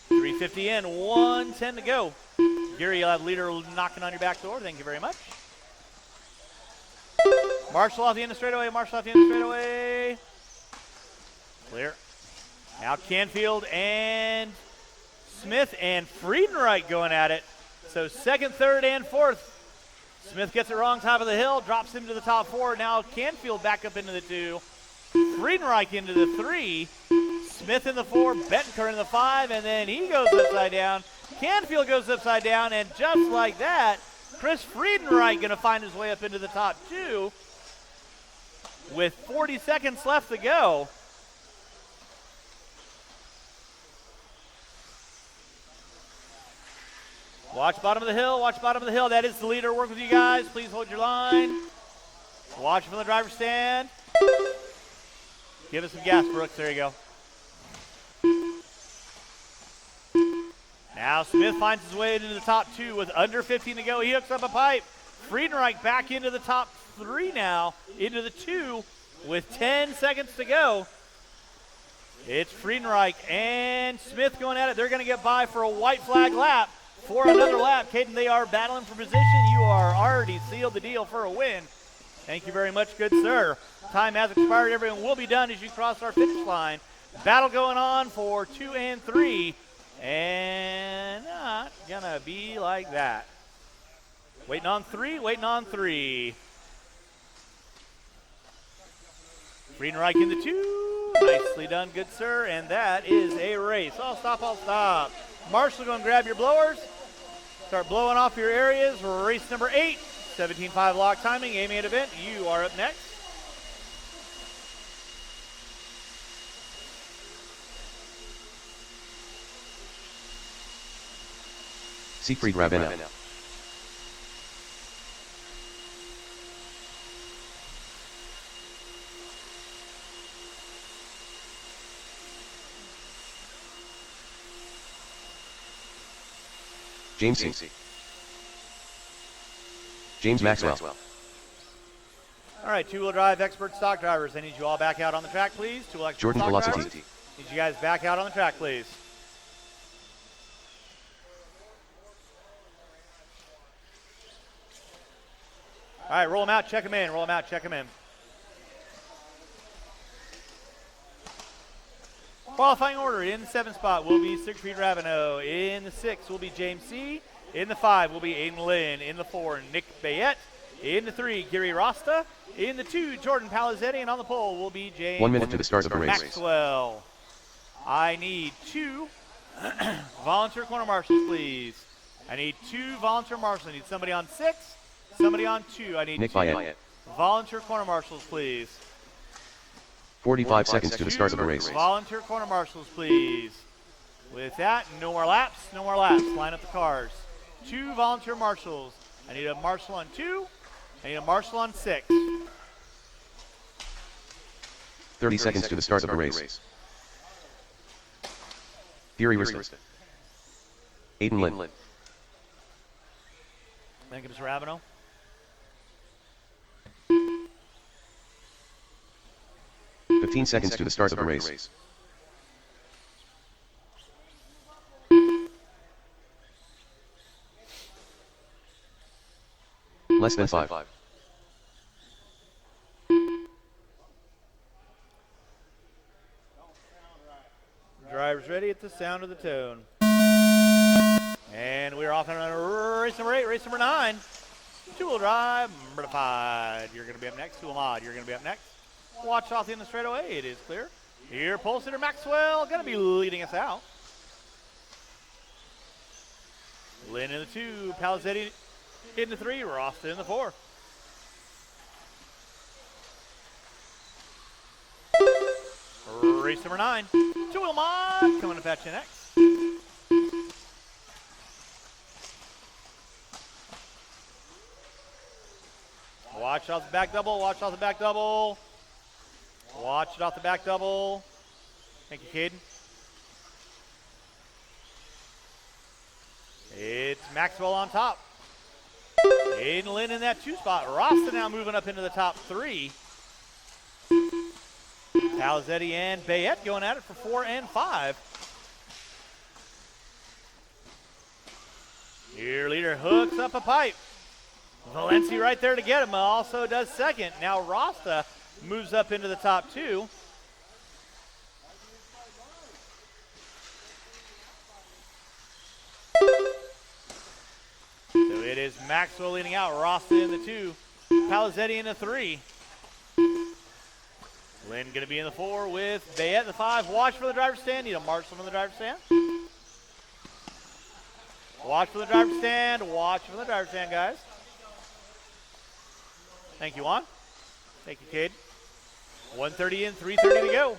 3:50 in, 1:10 to go. Gary, you'll have leader knocking on your back door. Thank you very much. Marshall off the end of straightaway. Clear. Now Canfield and Smith and Friedenreich going at it. So 2nd, 3rd, and 4th. Smith gets it wrong, top of the hill, drops him to the top 4. Now Canfield back up into the 2. Friedenreich into the 3. Smith in the 4, Betancourt in the 5, and then he goes upside down. Canfield goes upside down, and just like that, Chris Friedenreich going to find his way up into the top 2 with 40 seconds left to go. Watch bottom of the hill, watch bottom of the hill. That is the leader. Work with you guys. Please hold your line. Watch from the driver's stand. Give us some gas, Brooks. There you go. Now Smith finds his way into the top 2 with under 15 to go. He hooks up a pipe. Friedenreich back into the top 3 now, into the 2 with 10 seconds to go. It's Friedenreich and Smith going at it. They're going to get by for a white flag lap. For another lap, Caden, they are battling for position. You are already sealed the deal for a win. Thank you very much, good sir. Time has expired. Everyone will be done as you cross our finish line. Battle going on for 2 and 3. And not going to be like that. Waiting on 3, waiting on 3. Friedenreich in the 2. Nicely done, good sir. And that is a race. I'll stop. Marshall, go and grab your blowers. Start blowing off your areas. Race number 8, 17.5 lock timing, A main event. You are up next. Siegfried Ravenna. James C. James Maxwell. All right, two-wheel drive expert stock drivers. I need you all back out on the track, please. Two-wheel expert Jordan stock Velocity. drivers. Need you guys back out on the track, please. All right, roll them out, check them in. Roll them out, check them in. Qualifying order, in the 7th spot will be Siegfried Ravenna. In the 6th will be James C. In the 5 will be Aiden Lynn. In the 4, Nick Bayette. In the 3, Gary Rasta. In the 2, Jordan Palizzetti. And on the pole will be James 1 minute to the start of the race. Maxwell. I need 2 volunteer corner marshals, please. I need 2 volunteer marshals. I need somebody on 6, somebody on 2. I need Nick 2 Bayette. volunteer corner marshals, please. 45 seconds to the start of the race. Volunteer corner marshals, please. With that, no more laps, no more laps. Line up the cars. 2 volunteer marshals. I need a marshal on 2. I need a marshal on 6. 30 seconds to the start of the race. Fury Rista. Aiden Lynn. Thank you, Mr. Ravenel. Fifteen seconds to the start of the race. Less than 5. Drivers ready at the sound of the tone. And we're off on race number 8, race number 9. Two-wheel drive, modified. You're going to be up next. Ahmad, you're going to be up next. Watch off the end of the straightaway. It is clear. Here, pole sitter Maxwell going to be leading us out. Lynn in the 2, Palizzetti in the 3, Rosta in the 4. Race number 9, two-wheel mod coming to patch you next. Watch off the back double, watch off the back double. Watch it off the back double. Thank you, Caden. It's Maxwell on top. Aiden Lynn in that 2 spot. Rasta now moving up into the top 3. Palizzetti and Bayette going at it for 4 and 5. Your leader hooks up a pipe. Valencia right there to get him. Also does second. Now Rasta moves up into the top 2. So it is Maxwell leading out. Rasta in the 2. Palizzetti in the 3. Lynn going to be in the 4 with Bayette in the 5. Watch for the driver's stand. Need a marshal from the driver's stand. Watch from the driver's stand. Watch from the driver's stand, guys. Thank you, Juan. Thank you, Cade. 130 in, 3:30 to go.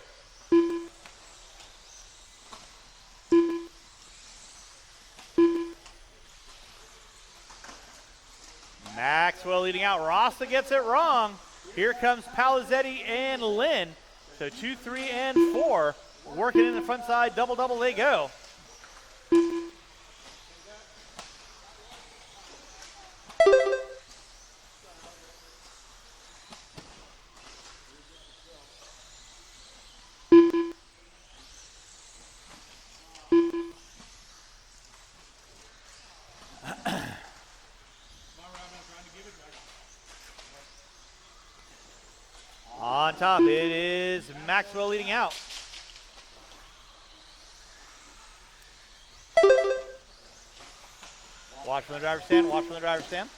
Maxwell leading out. Rasta gets it wrong. Here comes Palizzetti and Lynn. So 2, 3, and 4. Working in the front side. Double they go. On top, it is Maxwell leading out. Watch from the driver's stand, watch from the driver's stand.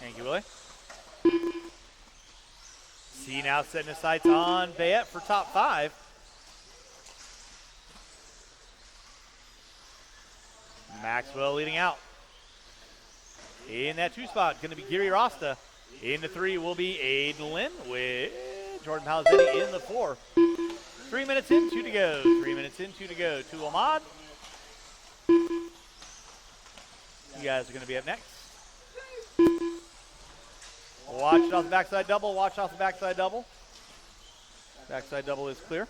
Thank you, Willie. C now setting his sights on Bayette for top 5. Maxwell leading out. In that 2 spot, going to be Giri Rasta. In the 3 will be Aiden Lynn with Jordan Palizzetti in the 4. 3 minutes in, 2 to go. 3 minutes in, 2 to go. To Ahmad. You guys are going to be up next. Watch it off the backside double. Watch off the backside double. Backside double is clear.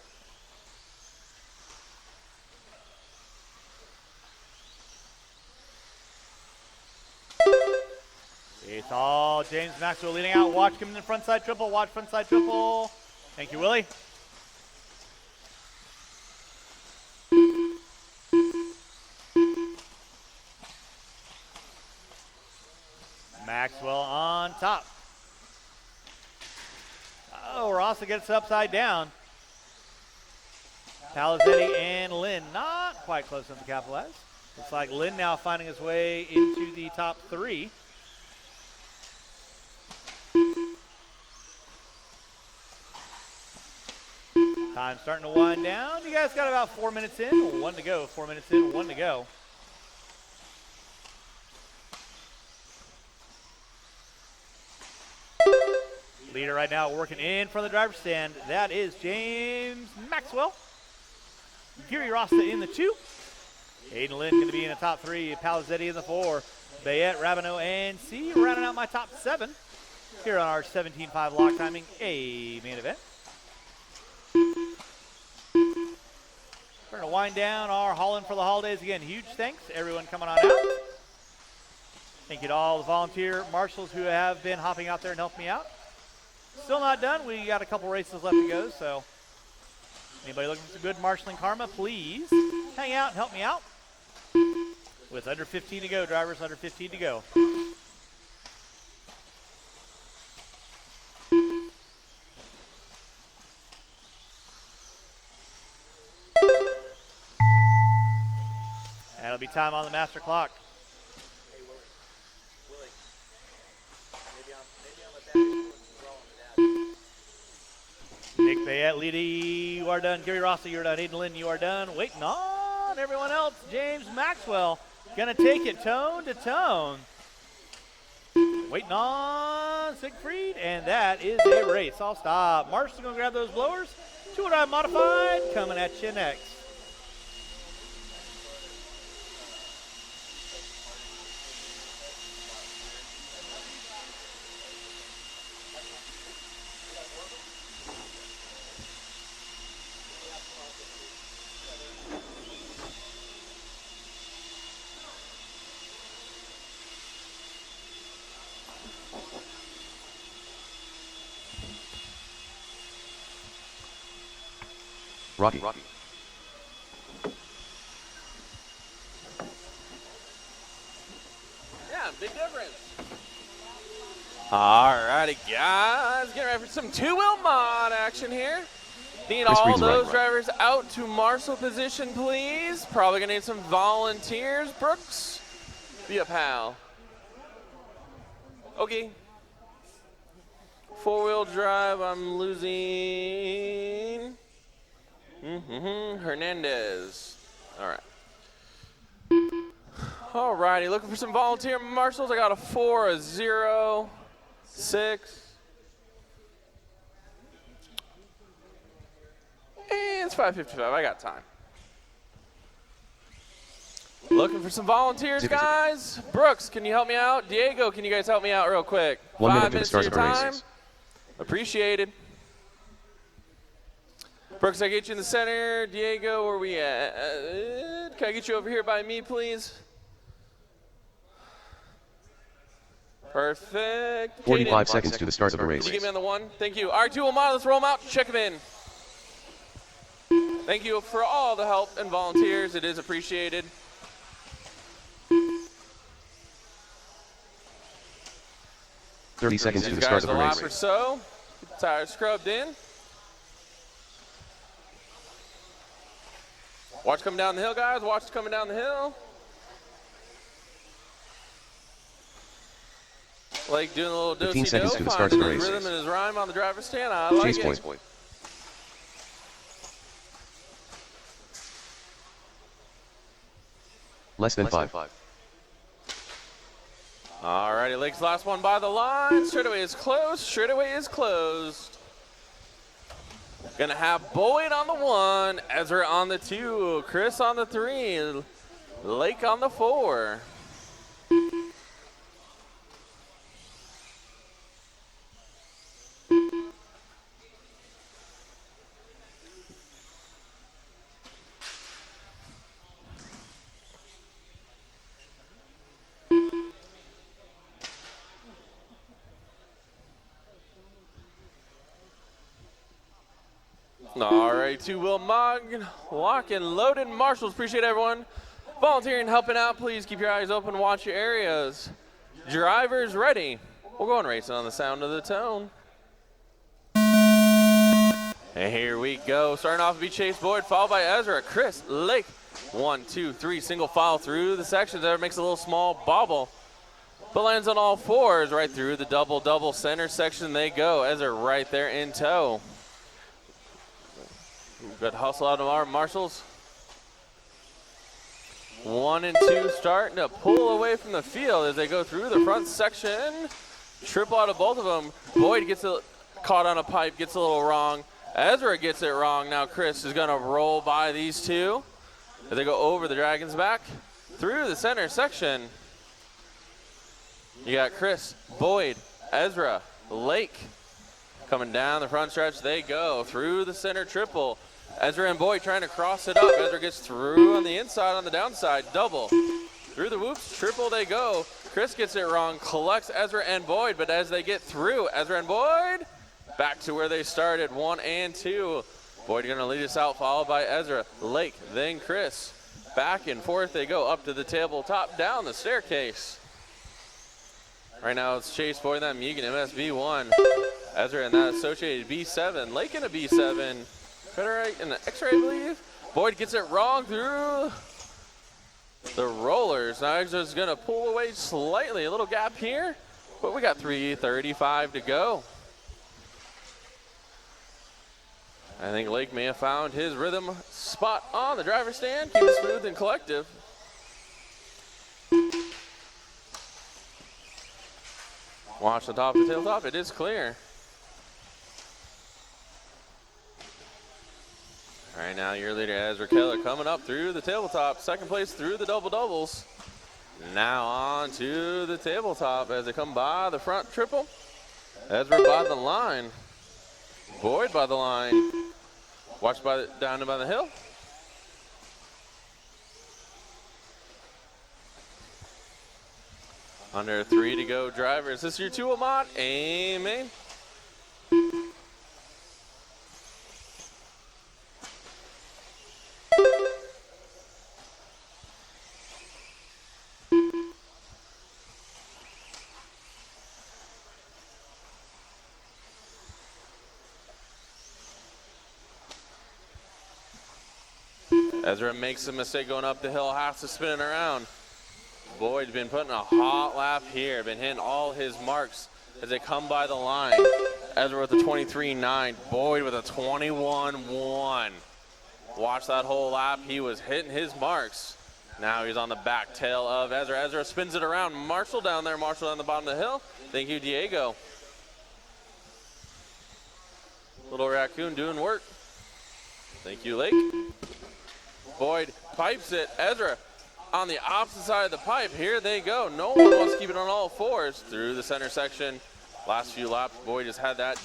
It's all James Maxwell leading out. Watch coming in the front side triple. Watch front side triple. Thank you, Willie. Maxwell on top. Oh, Rasta gets upside down. Palizzetti and Lynn not quite close enough to capitalize. Looks like Lynn now finding his way into the top 3. Time starting to wind down. You guys got about 4 minutes in, 1 to go. 4 minutes in, 1 to go. Leader right now working in front of the driver's stand. That is James Maxwell. Giri Rasta in the 2. Aiden Lynn going to be in the top 3. Palizzetti in the 4. Bayette, Rabineau, and C rounding out my top 7 here on our 17.5 lock timing A main event. We're going to wind down our Haul In for the Holidays. Again, huge thanks to everyone coming on out. Thank you to all the volunteer marshals who have been hopping out there and helping me out. Still not done. We got a couple races left to go, so anybody looking for some good marshaling karma, please hang out and help me out. With under 15 to go, drivers, under 15 to go. That'll be time on the master clock. Nick Bayette, Leedy, you are done. Gary Rossi, you are done. Aiden Lynn, you are done. Waiting on everyone else. James Maxwell gonna take it tone to tone. Waiting on Siegfried, and that is a race. I'll stop. Marshall's gonna grab those blowers. 209 modified coming at you next. Rocky. Yeah, big difference. All righty, guys. Getting ready for some two-wheel mod action here. Need Chris all Reed's those right. drivers out to marshal position, please. Probably going to need some volunteers. Brooks, be a pal. Okay. Four-wheel drive, I'm losing. Hernandez. All right. All righty, looking for some volunteer marshals. I got a 4, a 0, 6. And it's 5:55. I got time. Looking for some volunteers, guys. Brooks, can you help me out? Diego, can you guys help me out real quick? 1 minute 5 to the minutes start of of your the time. races. Appreciated. Brooks, I get you in the center. Diego, where we at? Can I get you over here by me, please? Perfect. 45 Caden, seconds to the start of the can race. you get me on the 1? Thank you. All right, 2 Omar, let's roll them out. Check them in. Thank you for all the help and volunteers. It is appreciated. Thirty seconds to These the start guys of a the lap or race. so. Tires scrubbed in. Watch coming down the hill, guys. Watch coming down the hill. Like doing a little 15 seconds do-si-do, to the start of finding the his race. rhythm and his rhyme on the driver's stand. I like Chase it. point. Less than 5. All righty, Lake's last one by the line. Straightaway is closed. Straightaway is closed. Gonna have Boyd on the 1, Ezra on the 2, Chris on the 3, Lake on the 4. All right, 2 Will Mog, lock and loaded. Marshals, appreciate everyone volunteering, helping out. Please keep your eyes open, watch your areas. Drivers ready. We're going racing on the sound of the tone. And here we go. Starting off to be Chase Boyd, followed by Ezra, Chris, Lake. 1, 2, 3, single file through the sections there. Makes a little small bobble, but lands on all 4s right through the double center section they go. Ezra right there in tow. Good hustle out of our marshals. 1 and 2 starting to pull away from the field as they go through the front section. Triple out of both of them. Boyd gets caught on a pipe, gets a little wrong. Ezra gets it wrong. Now Chris is going to roll by these 2 as they go over the Dragon's back through the center section. You got Chris, Boyd, Ezra, Lake coming down the front stretch. They go through the center triple. Ezra and Boyd trying to cross it up. Ezra gets through on the inside, on the downside, double. Through the whoops, triple they go. Chris gets it wrong, collects Ezra and Boyd, but as they get through, Ezra and Boyd back to where they started, 1 and 2. Boyd gonna lead us out, followed by Ezra, Lake, then Chris. Back and forth they go up to the tabletop, down the staircase. Right now it's Chase Boyd and that Mugen MSB 1. Ezra and that associated B7. Lake in a B7. Federate in the X-ray, I believe. Boyd gets it wrong through the rollers. Now Ezra's gonna pull away slightly. A little gap here, but we got 3:35 to go. I think Lake may have found his rhythm spot on the driver's stand. Keep it smooth and collective. Watch the top of the tabletop. It is clear. All right, now your leader, Ezra Keller, coming up through the tabletop. Second place through the doubles. Now on to the tabletop as they come by the front triple. Ezra by the line. Boyd by the line. Watch down by the hill. Under 3 to go, drivers. This is your 2 Amont. Amen. Ezra makes a mistake going up the hill, has to spin it around. Boyd's been putting a hot lap here, been hitting all his marks as they come by the line. Ezra with a 23.9, Boyd with a 21.1. Watch that whole lap, he was hitting his marks. Now he's on the back tail of Ezra. Ezra spins it around. Marshall down there. Marshall on the bottom of the hill. Thank you, Diego. Little raccoon doing work. Thank you, Lake. Boyd pipes it. Ezra on the opposite side of the pipe. Here they go. No one wants to keep it on all fours through the center section. Last few laps, Boyd just had that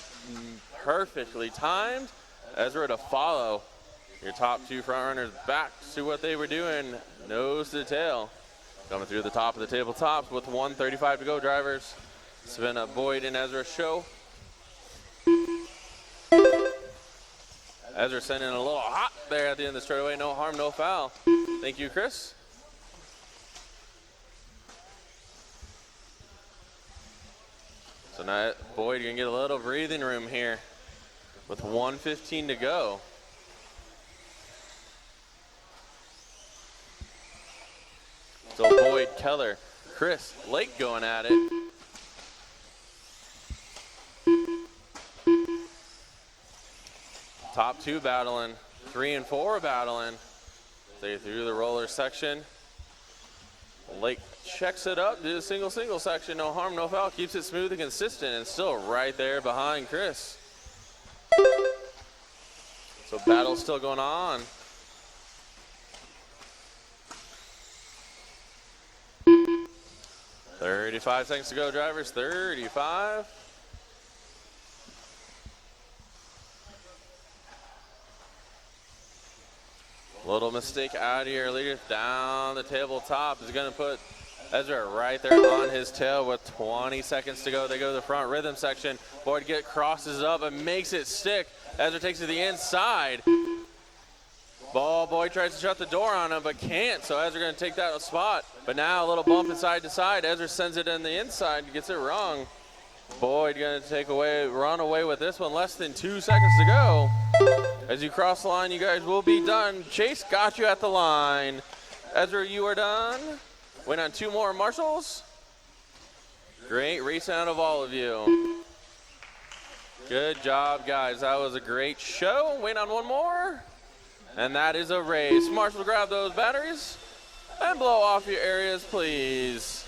perfectly timed. Ezra to follow. Your top two front runners back to what they were doing, nose to tail. Coming through the top of the tabletops with 1:35 to go, drivers. It's been a Boyd and Ezra show. Ezra sending a little hot there at the end of the straightaway. No harm, no foul. Thank you, Chris. So now Boyd gonna get a little breathing room here with 1:15 to go. So Boyd, Keller, Chris, Lake going at it. Top two battling, 3 and 4 battling. They through the roller section. Lake checks it up, do the single section, no harm, no foul, keeps it smooth and consistent, and still right there behind Chris. So battle's still going on. "35 seconds to go, drivers, 35. Little mistake out here, leader down the tabletop is gonna put Ezra right there on his tail with 20 seconds to go. They go to the front rhythm section. Boyd crosses up and makes it stick. Ezra takes it to the inside. Boyd tries to shut the door on him, but can't, so Ezra gonna take that spot. But now a little bump inside to side. Ezra sends it in the inside, gets it wrong. Boyd gonna run away with this one, less than 2 seconds to go. As you cross the line, you guys will be done. Chase got you at the line. Ezra, you are done. Went on 2 more marshals. Great race out of all of you. Good job, guys. That was a great show. Wait on 1 more. And that is a race. Marshall, grab those batteries and blow off your areas, please.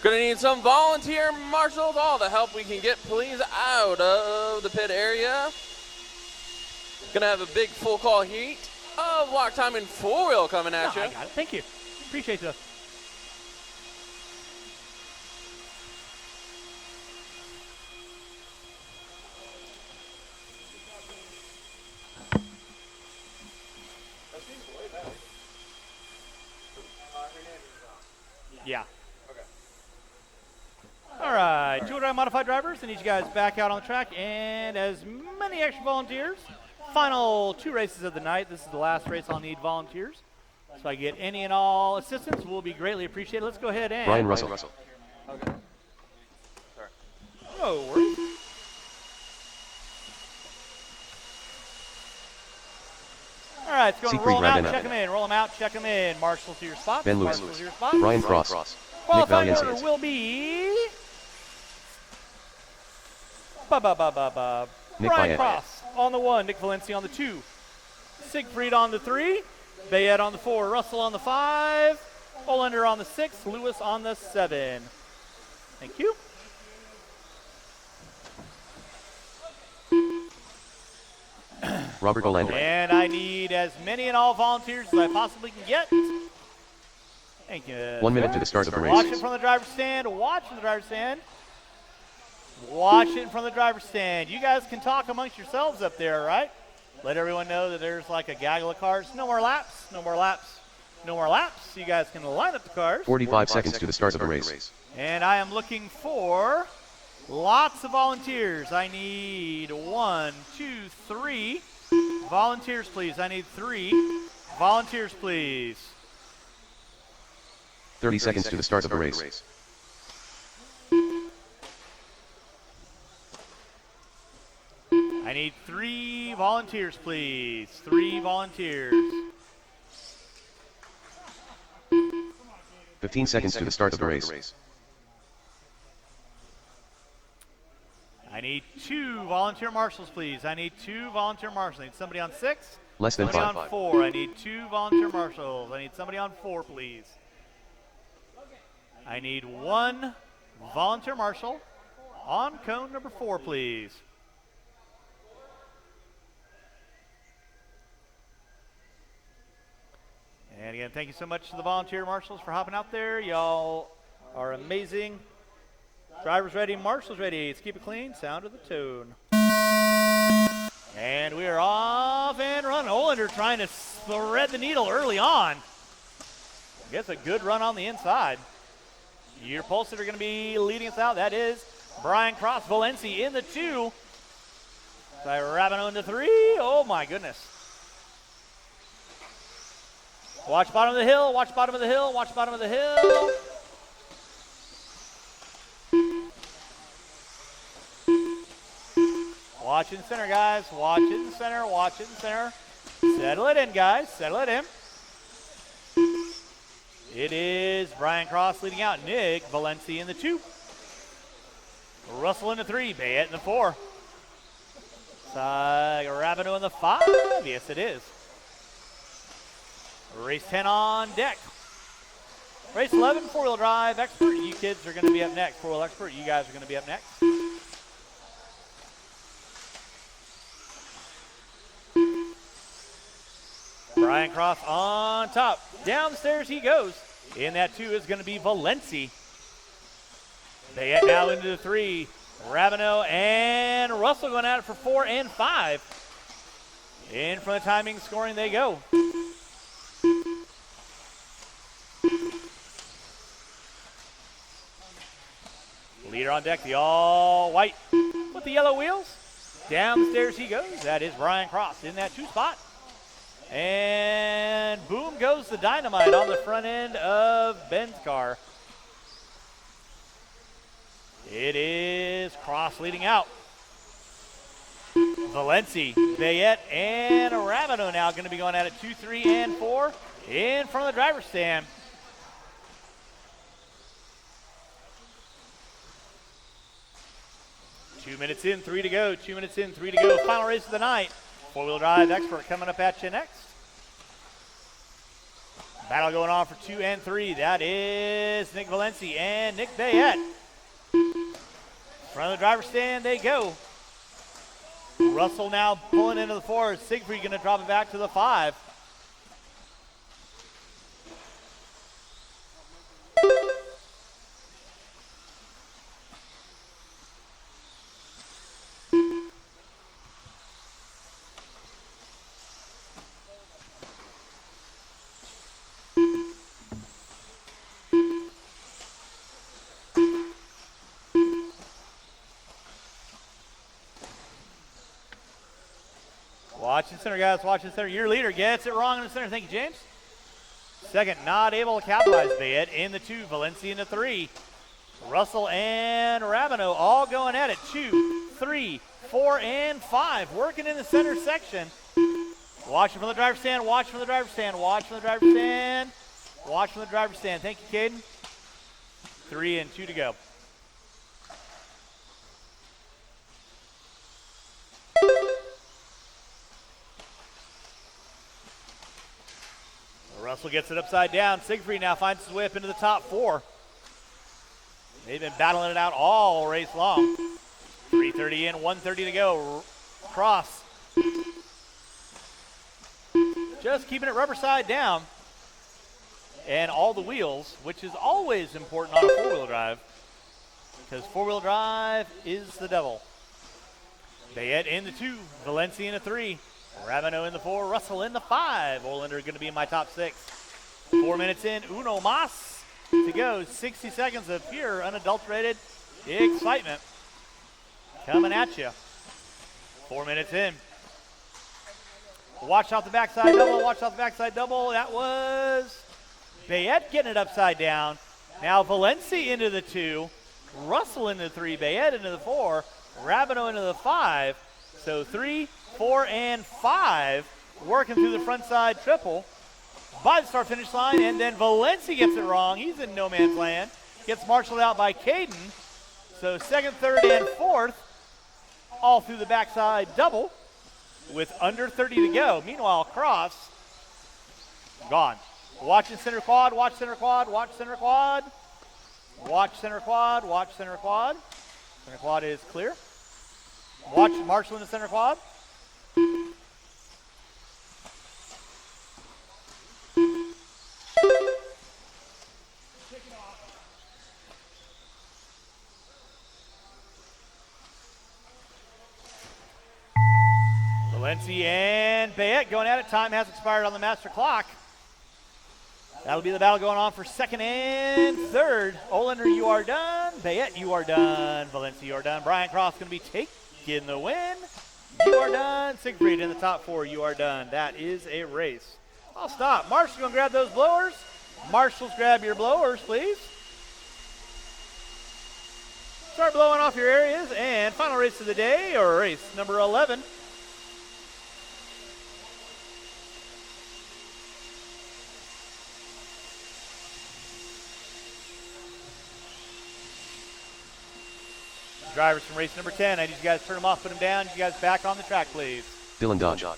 Gonna need some volunteer marshals, all the help we can get, please, out of the pit area. Gonna have a big full call heat of Lock Time and 4-wheel coming at you. I got it. Thank you. Appreciate that. Yeah. Okay. All right, two-wheel modified drivers. I need you guys back out on the track, and as many extra volunteers. Final 2 races of the night. This is the last race. I'll need volunteers. So I get any and all assistance will be greatly appreciated. Let's go ahead and Brian Russell. Okay. Sorry. No worries. All right, it's going to Siegfried roll them out, Radena. check them in, roll them out, check them in. Marshall to your spot. Ben Lewis. Marshall to your spot. Brian Cross. Nick Qualifying order Valencia. will be Nick Brian Bayet. Cross on the 1, Nick Valencia on the 2, Siegfried on the 3, Bayet on the 4, Russell on the 5, Olander on the 6, Lewis on the 7. Thank you. Robert Olander. And I need as many and all volunteers as I possibly can get. Thank you. 1 minute to the start of the Watch it race. from the driver's stand. Watch from the driver's stand. Watch it from the driver's stand. You guys can talk amongst yourselves up there, right? Let everyone know that there's like a gaggle of cars. No more laps. No more laps. No more laps. You guys can line up the cars. 45 seconds to the start of the race. And I am looking for lots of volunteers. I need 1, 2, 3. Volunteers, please. I need 3. Volunteers, please. 30 seconds to the start of the race. I need 3 volunteers, please. 3 volunteers. 15 seconds to the start of the race. I need 2 volunteer marshals, please. I need 2 volunteer marshals. I need somebody on 6 Less than Somebody 5. on 4. I need 2 volunteer marshals. I need somebody on 4, please. I need 1 volunteer marshal on cone number 4, please. And again, thank you so much to the volunteer marshals for hopping out there. Y'all are amazing. Drivers ready, marshals ready. Let's keep it clean. Sound of the tune. And we are off and running. Olander trying to thread the needle early on. Gets a good run on the inside. Your Pulse are going to be leading us out. That is Brian Cross, Valenci in the 2. By Rabineau in the 3. Oh my goodness. Watch bottom of the hill, watch bottom of the hill, watch bottom of the hill. Watch in center, guys. Watch in center, watch in center. Settle it in, guys. Settle it in. It is Brian Cross leading out. Nick Valenci in the 2. Russell in the 3. Bayette in the 4. Rabineau in the 5. Yes, it is. Race 10 on deck. Race 11, 4-wheel drive expert. You kids are going to be up next. 4-wheel expert, you guys are going to be up next. Brian Cross on top. Downstairs he goes. In that 2 is going to be Valenci. Bayette now into the 3. Rabineau and Russell going at it for 4 and 5. In from the timing scoring they go. Leader on deck, the all white with the yellow wheels. Downstairs he goes. That is Brian Cross in that 2 spot. And boom goes the dynamite on the front end of Ben's car. It is Cross leading out. Valenci, Bayette, and Rabineau now going to be going at it 2, 3, and 4 in front of the driver's stand. Two minutes in, 3 to go. 2 minutes in, 3 to go. Final race of the night. 4-wheel drive expert coming up at you next. Battle going on for 2 and 3. That is Nick Valenci and Nick Bayette. Front of the driver's stand they go. Russell now pulling into the 4. Siegfried going to drop it back to the 5. Watch in center, guys. Watch in center. Your leader gets it wrong in the center. Thank you, James. Second, not able to capitalize. Bayette in the 2. Valenci in the 3. Russell and Rabineau all going at it. 2, 3, 4, and 5. Working in the center section. Watching from the driver's stand. Watch from the driver's stand. Watch from the driver's stand. Watch from the driver's stand. Thank you, Caden. 3 and 2 to go. Russell gets it upside down. Siegfried now finds his way up into the top 4. They've been battling it out all race long. 3:30 in, 1:30 to go. Cross. Just keeping it rubber side down. And all the wheels, which is always important on a 4-wheel drive, because 4-wheel drive is the devil. Bayette in the 2. Valenci in the 3. Rabineau in the 4, Russell in the 5. Olander going to be in my top 6. 4 minutes in, uno mas to go. 60 seconds of pure, unadulterated excitement coming at you. 4 minutes in. Watch out the backside double, watch out the backside double. That was Bayette getting it upside down. Now Valenci into the 2, Russell into the 3, Bayette into the 4, Rabineau into the 5. So 3, 4, and 5 working through the front side triple by the start finish line, and then Valenci gets it wrong. He's in no man's land. Gets marshaled out by Caden. So 2nd, 3rd, and 4th all through the backside double. with under 30 to go. Meanwhile, Cross, gone. Watching center quad, watch center quad, watch center quad. Watch center quad, watch center quad. Center quad is clear. Watch Marshall in the center quad. Valencia and Bayette going at it. Time has expired on the master clock. That'll be the battle going on for second and third. Olander, you are done. Bayette, you are done. Valencia, you are done. Brian Cross going to be taking the win. You are done. Siegfried in the top four. You are done. That is a race. I'll stop. Marshall's going to grab those blowers. Marshals, grab your blowers, please. Start blowing off your areas. And final race of the day, or race number 11. Drivers from race number 10. I need you guys to turn them off, put them down. You guys back on the track, please. Dylan Dodge. All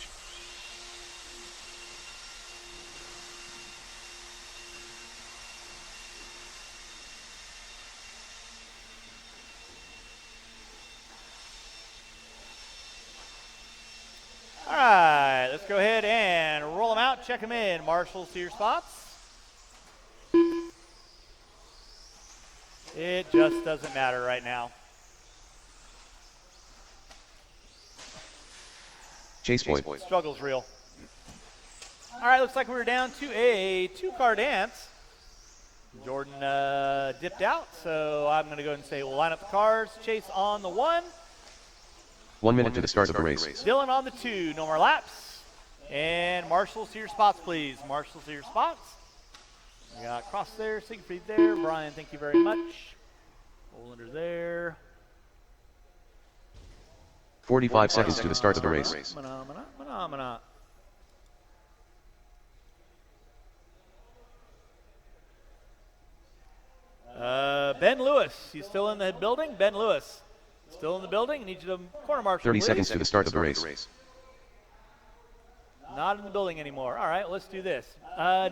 right, let's go ahead and roll them out, check them in. Marshals to your spots. It just doesn't matter right now. Chase Boyd. Struggle's real. All right, looks like we're down to a two-car dance. Jordan dipped out, so I'm going to go ahead and say we'll line up the cars. Chase on the 1. 1 minute to the start of the race. Dylan on the 2. No more laps. And Marshals to your spots, please. Marshals to your spots. We got Cross there, Siegfried there. Brian, thank you very much. Olander there. 45 seconds to the start of the race. Phenomena. Ben Lewis, he's still in the building. Ben Lewis, still in the building. Need you to corner marshal. 30 please. seconds to the start of the race. Not in the building anymore. All right, let's do this.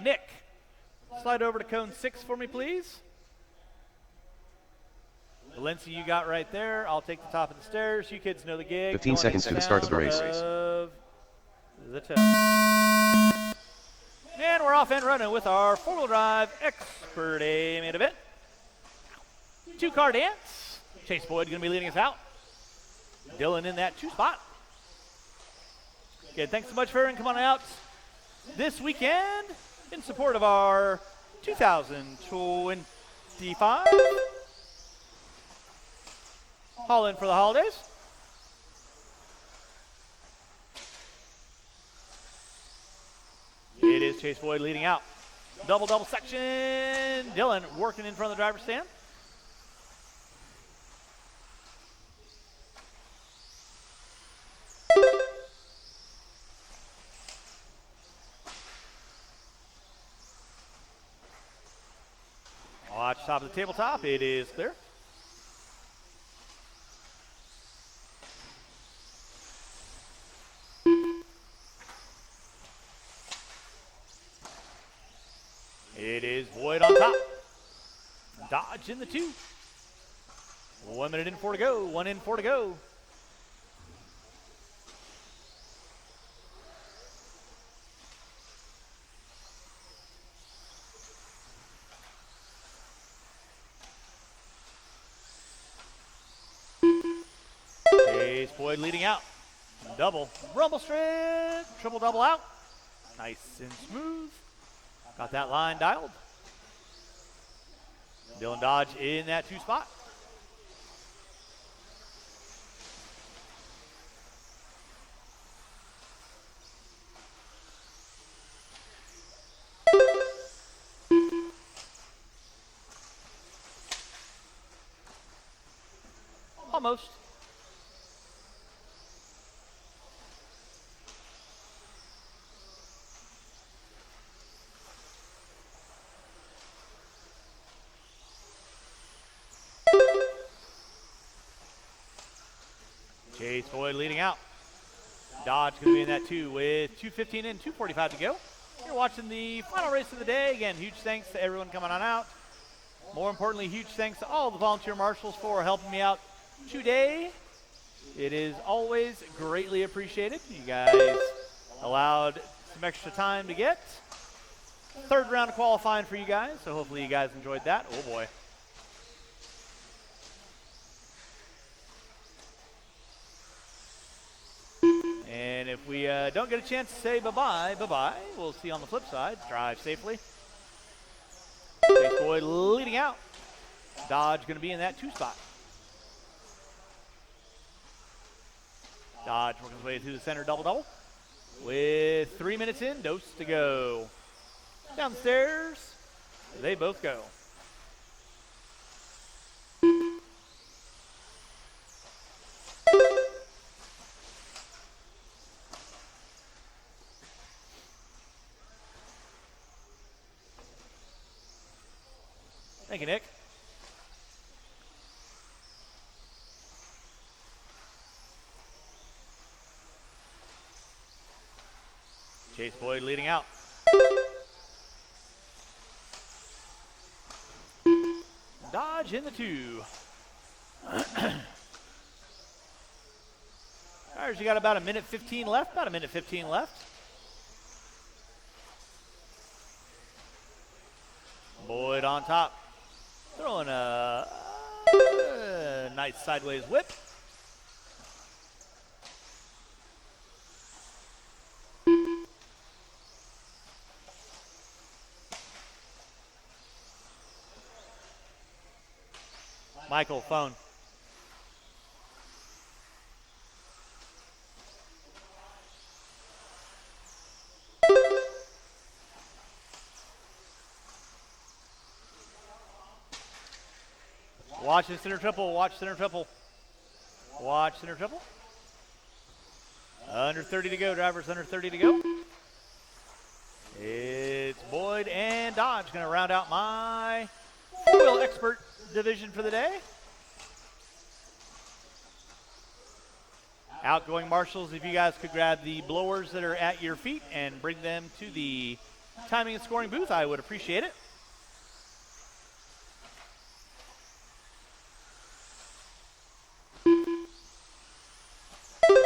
Nick, slide over to cone 6 for me, please. Valencia, you got right there. I'll take the top of the stairs. You kids know the gig. 15 seconds to the start of the race. The test. And we're off and running with our four-wheel drive Expert A main event. Two-car dance. Chase Boyd going to be leading us out. Dylan in that 2 spot. Good. Thanks so much for everyone coming out this weekend in support of our 2025 Haul in for the holidays. It is Chase Boyd leading out. Double section. Dylan working in front of the driver's stand. Watch top of the tabletop. It is clear. It is Boyd on top. Dodge in the 2. 1 minute and 4 to go. 1 in, 4 to go. Chase Boyd leading out. Double. Rumble strip. Triple double out. Nice and smooth. Got that line dialed. Dylan Dodge in that 2 spot. Almost. Chase Boyd leading out. Dodge going to be in that too with 2:15 and 2:45 to go. You're watching the final race of the day. Again, huge thanks to everyone coming on out. More importantly, huge thanks to all the volunteer marshals for helping me out today. It is always greatly appreciated. You guys allowed some extra time to get. Third round of qualifying for you guys, so hopefully you guys enjoyed that. Oh boy. And if we don't get a chance to say bye-bye, bye-bye. We'll see you on the flip side. Drive safely. Chase Boyd leading out. Dodge going to be in that 2 spot. Dodge working his way through the center double-double. With 3 minutes in, dose to go. Downstairs, they both go. Thank you, Nick. Chase Boyd leading out. Dodge in the 2. Tires, you got about a minute 15 left. About a minute 15 left. Boyd on top. Throwing a nice sideways whip. Michael, phone. Watch the center triple. Watch center triple. Watch center triple. Under 30 to go, drivers. Under 30 to go. It's Boyd and Dodge going to round out my four-wheel expert division for the day. Outgoing marshals, if you guys could grab the blowers that are at your feet and bring them to the timing and scoring booth, I would appreciate it.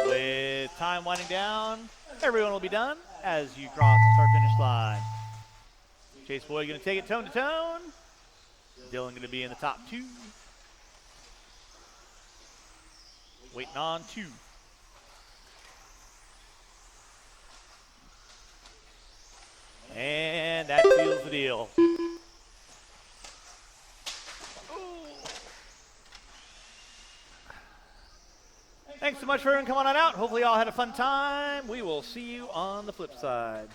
With time winding down, everyone will be done as you cross the start-finish line. Chase Boyd going to take it tone to tone. Dylan going to be in the top 2. Waiting on 2. And that seals the deal. Thanks so much for everyone coming on out. Hopefully you all had a fun time. We will see you on the flip side.